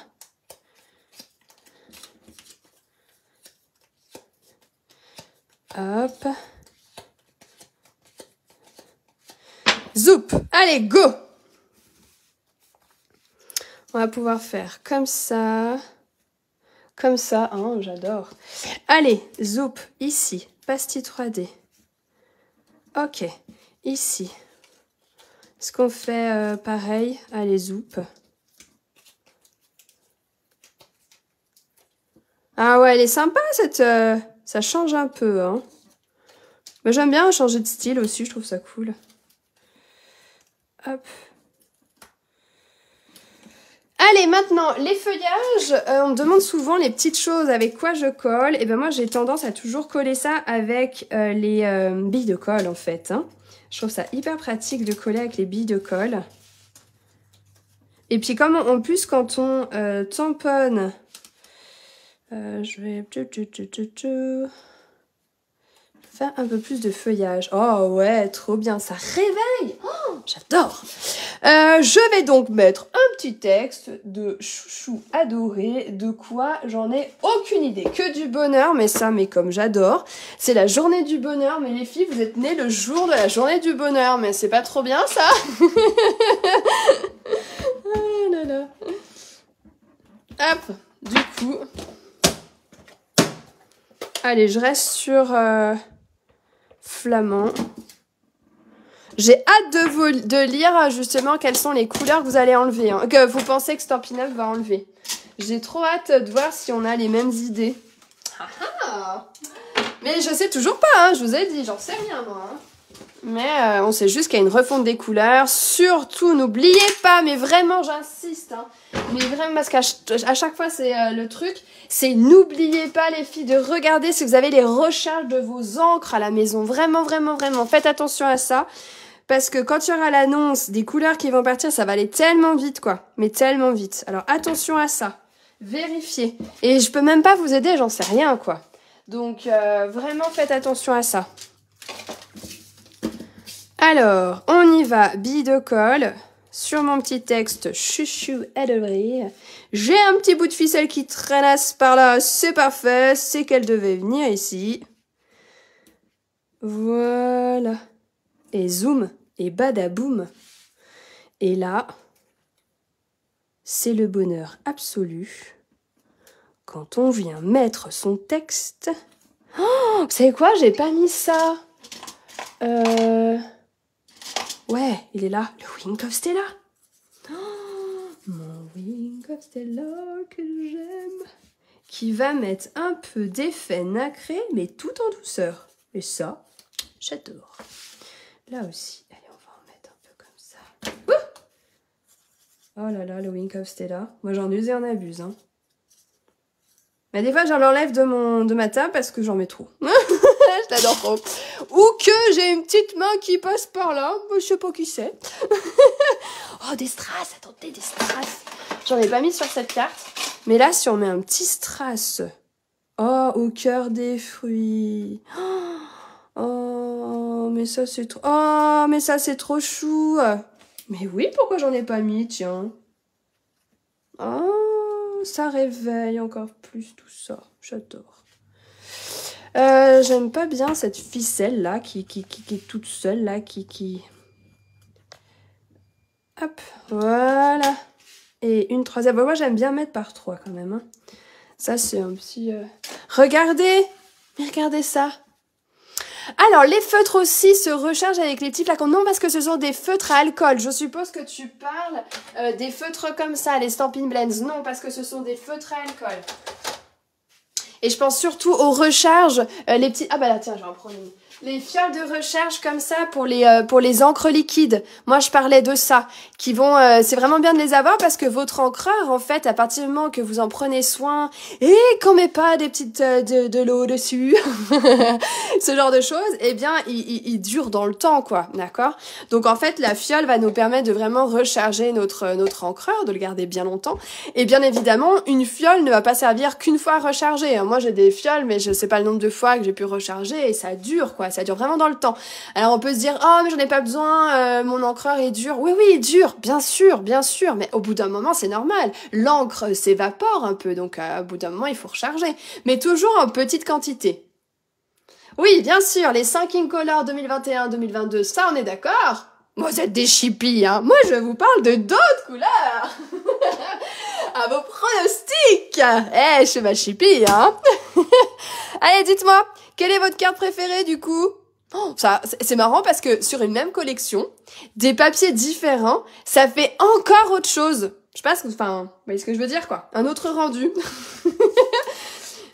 Hop. Zoup. Allez, go! On va pouvoir faire comme ça. Comme ça, hein, j'adore. Allez, zoup, ici. Pastille 3D. Ok, ici. Est-ce qu'on fait pareil? Allez, zoup. Ah ouais, elle est sympa cette... Ça change un peu, hein. Mais j'aime bien changer de style aussi, je trouve ça cool. Hop. Allez, maintenant, les feuillages. On me demande souvent les petites choses avec quoi je colle. Et ben moi, j'ai tendance à toujours coller ça avec les billes de colle, en fait. Hein. Je trouve ça hyper pratique de coller avec les billes de colle. Et puis, comme en plus, quand on tamponne... je vais faire un peu plus de feuillage. Oh ouais, trop bien, ça réveille. Oh, j'adore. Je vais donc mettre un petit texte de chouchou adoré. De quoi? J'en ai aucune idée. Que du bonheur, mais ça, mais comme j'adore. C'est la journée du bonheur. Mais les filles, vous êtes nées le jour de la journée du bonheur. Mais c'est pas trop bien, ça? Ah là là. Hop, du coup... Allez, je reste sur flamand. J'ai hâte de lire justement quelles sont les couleurs que vous allez enlever. Hein, que vous pensez que Stampin' Up va enlever. J'ai trop hâte de voir si on a les mêmes idées. Ah ah. Mais je sais toujours pas, hein, je vous ai dit, j'en sais rien moi. Hein. Mais on sait juste qu'il y a une refonte des couleurs. Surtout, n'oubliez pas, mais vraiment j'insiste. Hein, mais vraiment parce qu'à chaque fois c'est le truc. C'est n'oubliez pas les filles de regarder si vous avez les recharges de vos encres à la maison. Vraiment, vraiment, vraiment. Faites attention à ça. Parce que quand il y aura l'annonce des couleurs qui vont partir, ça va aller tellement vite, quoi. Mais tellement vite. Alors attention à ça. Vérifiez. Et je peux même pas vous aider, j'en sais rien, quoi. Donc vraiment faites attention à ça. Alors, on y va. Billes de colle. Sur mon petit texte chouchou adoré, j'ai un petit bout de ficelle qui traînasse par là, c'est parfait, c'est qu'elle devait venir ici. Voilà. Et zoom, et badaboum. Et là, c'est le bonheur absolu. Quand on vient mettre son texte... Oh, vous savez quoi, j'ai pas mis ça. Ouais, il est là, le Wink of Stella. Oh, mon Wink of Stella que j'aime. Qui va mettre un peu d'effet nacré, mais tout en douceur. Et ça, j'adore. Là aussi, allez, on va en mettre un peu comme ça. Ouh, oh là là, le Wink of Stella. Moi, j'en use et en abuse. Hein. Mais des fois, j'en l'enlève de ma table parce que j'en mets trop. Je l'adore trop. Ou que j'ai une petite main qui passe par là. Je sais pas qui c'est. Oh, des strass. Attendez, des strass. J'en ai pas mis sur cette carte. Mais là, si on met un petit strass. Oh, au cœur des fruits. Oh, mais ça, c'est trop... Oh, mais ça, c'est trop chou. Mais oui, pourquoi j'en ai pas mis, tiens. Oh, ça réveille encore plus tout ça. J'adore. J'aime pas bien cette ficelle là qui est toute seule là qui... Hop, voilà. Et une troisième. Bon, moi, j'aime bien mettre par 3 quand même. Hein. Ça, c'est un petit... Regardez! Regardez ça! Alors, les feutres aussi se rechargent avec les petits flacons. Non, parce que ce sont des feutres à alcool. Je suppose que tu parles des feutres comme ça, les Stampin' Blends. Non, parce que ce sont des feutres à alcool. Et je pense surtout aux recharges, les petits... Ah bah là, tiens, je vais en prendre une. Les fioles de recharge comme ça pour les encres liquides. Moi, je parlais de ça. Qui vont, c'est vraiment bien de les avoir parce que votre encreur, en fait, à partir du moment que vous en prenez soin et qu'on met pas des petites de l'eau dessus, ce genre de choses, eh bien, il dure dans le temps, quoi, d'accord? Donc, en fait, la fiole va nous permettre de vraiment recharger notre encreur, de le garder bien longtemps. Et bien évidemment, une fiole ne va pas servir qu'une fois rechargée. Moi, j'ai des fioles, mais je sais pas le nombre de fois que j'ai pu recharger et ça dure, quoi. Ça dure vraiment dans le temps. Alors on peut se dire, oh mais j'en ai pas besoin, mon encreur est dur. Oui, il dure, bien sûr, mais au bout d'un moment c'est normal. L'encre s'évapore un peu, donc au bout d'un moment il faut recharger. Mais toujours en petite quantité. Oui, bien sûr, les 5 Incolor 2021-2022, ça on est d'accord. Vous êtes des chippies, hein. Moi je vous parle de d'autres couleurs. À vos pronostics. Je suis ma chippie, hein. Allez, dites-moi, quelle est votre carte préférée du coup? Oh, ça, c'est marrant parce que sur une même collection, des papiers différents, ça fait encore autre chose. Je sais pas, enfin, vous voyez ce que je veux dire, quoi. Un autre rendu.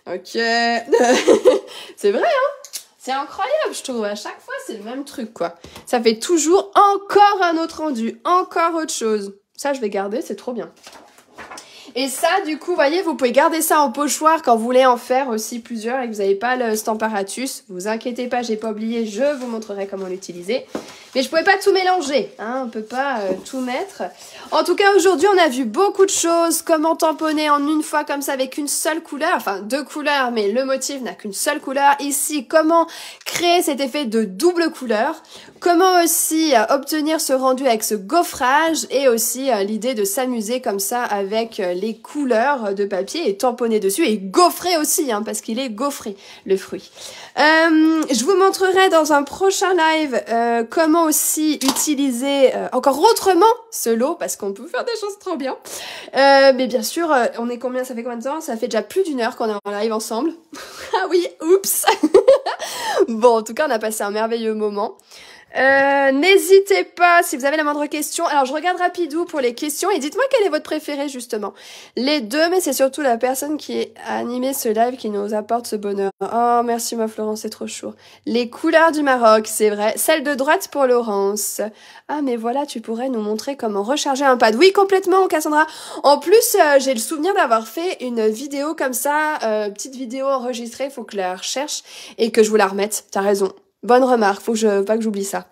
Ok. C'est vrai, hein? C'est incroyable, je trouve. À chaque fois, c'est le même truc, quoi. Ça fait toujours encore un autre rendu, encore autre chose. Ça, je vais garder, c'est trop bien. Et ça, du coup, vous voyez, vous pouvez garder ça en pochoir quand vous voulez en faire aussi plusieurs et que vous n'avez pas le Stamparatus. Vous inquiétez pas, j'ai pas oublié, je vous montrerai comment l'utiliser. Mais je pouvais pas tout mélanger, hein, on peut pas tout mettre. En tout cas, aujourd'hui, on a vu beaucoup de choses, comment tamponner en une fois comme ça avec une seule couleur, enfin 2 couleurs, mais le motif n'a qu'une seule couleur. Ici, comment créer cet effet de double couleur, comment aussi obtenir ce rendu avec ce gaufrage et aussi l'idée de s'amuser comme ça avec les couleurs de papier et tamponner dessus et gaufrer aussi, hein, parce qu'il est gaufré, le fruit. Je vous montrerai dans un prochain live comment aussi utiliser encore autrement ce lot, parce qu'on peut faire des choses trop bien. Mais bien sûr, on est combien, ça fait combien de temps? Ça fait déjà plus d'1 heure qu'on est en live ensemble. Ah oui, oups. Bon, en tout cas, on a passé un merveilleux moment. N'hésitez pas si vous avez la moindre question. Alors je regarde rapidou pour les questions et dites-moi quel est votre préféré justement. Les deux, mais c'est surtout la personne qui a animé ce live qui nous apporte ce bonheur. Oh merci ma Florence, c'est trop chaud. Les couleurs du Maroc, c'est vrai. Celle de droite pour Laurence. Ah mais voilà, tu pourrais nous montrer comment recharger un pad. Oui, complètement Cassandra. En plus, j'ai le souvenir d'avoir fait une vidéo comme ça, petite vidéo enregistrée, faut que je la recherche et que je vous la remette. T'as raison. Bonne remarque, faut pas que j'oublie ça.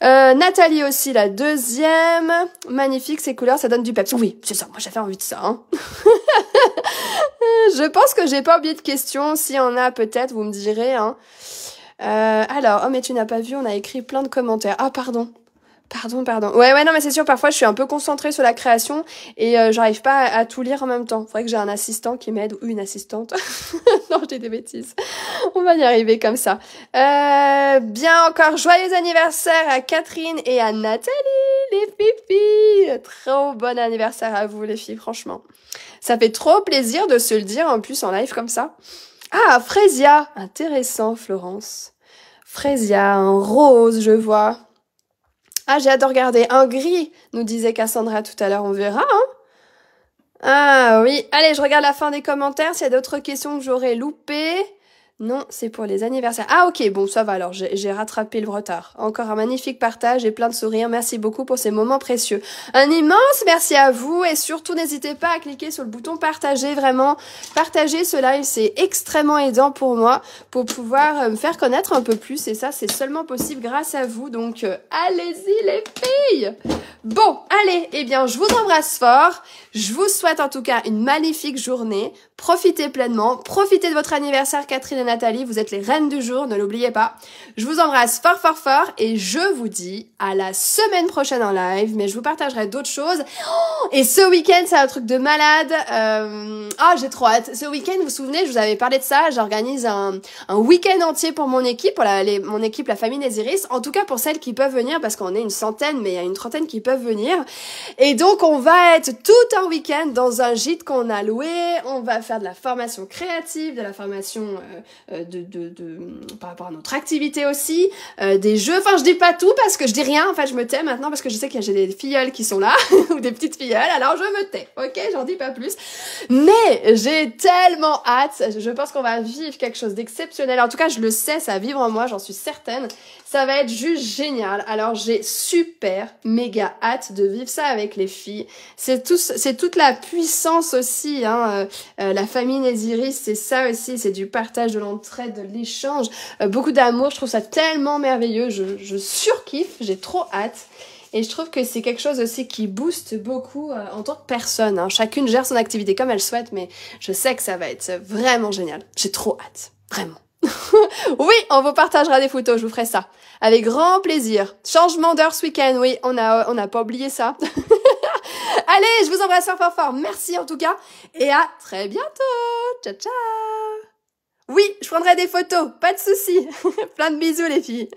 Nathalie aussi, la deuxième. Magnifique, ces couleurs, ça donne du peps. Oui, c'est ça, moi j'avais envie de ça. Hein. Je pense que j'ai pas oublié de questions. S'il y en a peut-être, vous me direz. Hein. Alors, oh mais tu n'as pas vu, on a écrit plein de commentaires. Ah pardon. Pardon. Ouais, non, mais c'est sûr, parfois, je suis un peu concentrée sur la création et j'arrive pas à tout lire en même temps. Faudrait que j'ai un assistant qui m'aide ou une assistante. Non, j'ai des bêtises. On va y arriver comme ça. Bien encore, joyeux anniversaire à Catherine et à Nathalie, les filles. Trop bon anniversaire à vous, les filles, franchement. Ça fait trop plaisir de se le dire, en plus, en live comme ça. Ah, Frésia. Intéressant, Florence. Frésia, un rose, je vois. Ah, j'ai hâte de regarder. Un gris, nous disait Cassandra tout à l'heure. On verra, hein. Ah oui. Allez, je regarde la fin des commentaires. S'il y a d'autres questions que j'aurais loupées. Non, c'est pour les anniversaires. Ah ok, bon, ça va alors, j'ai rattrapé le retard. Encore un magnifique partage et plein de sourires. Merci beaucoup pour ces moments précieux. Un immense merci à vous et surtout n'hésitez pas à cliquer sur le bouton partager, vraiment. Partager ce live, c'est extrêmement aidant pour moi, pour pouvoir me faire connaître un peu plus et ça, c'est seulement possible grâce à vous. Donc, allez-y les filles. Bon, allez, eh bien, je vous embrasse fort. Je vous souhaite en tout cas une magnifique journée. Profitez pleinement. Profitez de votre anniversaire, Catherine et Nathalie, vous êtes les reines du jour, ne l'oubliez pas. Je vous embrasse fort fort fort et je vous dis à la semaine prochaine en live, mais je vous partagerai d'autres choses. Oh, et ce week-end, c'est un truc de malade. J'ai trop hâte. Ce week-end, vous vous souvenez, je vous avais parlé de ça, j'organise un week-end entier pour mon équipe, pour mon équipe, la famille Nésiris. En tout cas, pour celles qui peuvent venir, parce qu'on est une centaine, mais il y a une trentaine qui peuvent venir. Et donc, on va être tout un week-end dans un gîte qu'on a loué. On va faire de la formation créative, de la formation par rapport à notre activité aussi, des jeux. Enfin, je dis pas tout parce que je dis rien. Enfin, je me tais maintenant parce que je sais que j'ai des filleuls qui sont là ou des petites filleules. Alors, je me tais. Ok, j'en dis pas plus. Mais j'ai tellement hâte. Je pense qu'on va vivre quelque chose d'exceptionnel. En tout cas, je le sais, ça va vivre en moi. J'en suis certaine. Ça va être juste génial. Alors, j'ai super méga hâte de vivre ça avec les filles. C'est toute la puissance aussi, hein. La famille Nésiris, c'est ça aussi, c'est du partage, de l'entraide, de l'échange, beaucoup d'amour. Je trouve ça tellement merveilleux. Je surkiffe, j'ai trop hâte. Et je trouve que c'est quelque chose aussi qui booste beaucoup en tant que personne, hein. Chacune gère son activité comme elle souhaite, mais je sais que ça va être vraiment génial. J'ai trop hâte, vraiment. Oui, on vous partagera des photos, je vous ferai ça. Avec grand plaisir. Changement d'heure ce week-end, oui, on n'a pas oublié ça. Allez, je vous embrasse fort fort fort. Merci en tout cas. Et à très bientôt. Ciao, ciao. Oui, je prendrai des photos, pas de soucis. Plein de bisous les filles.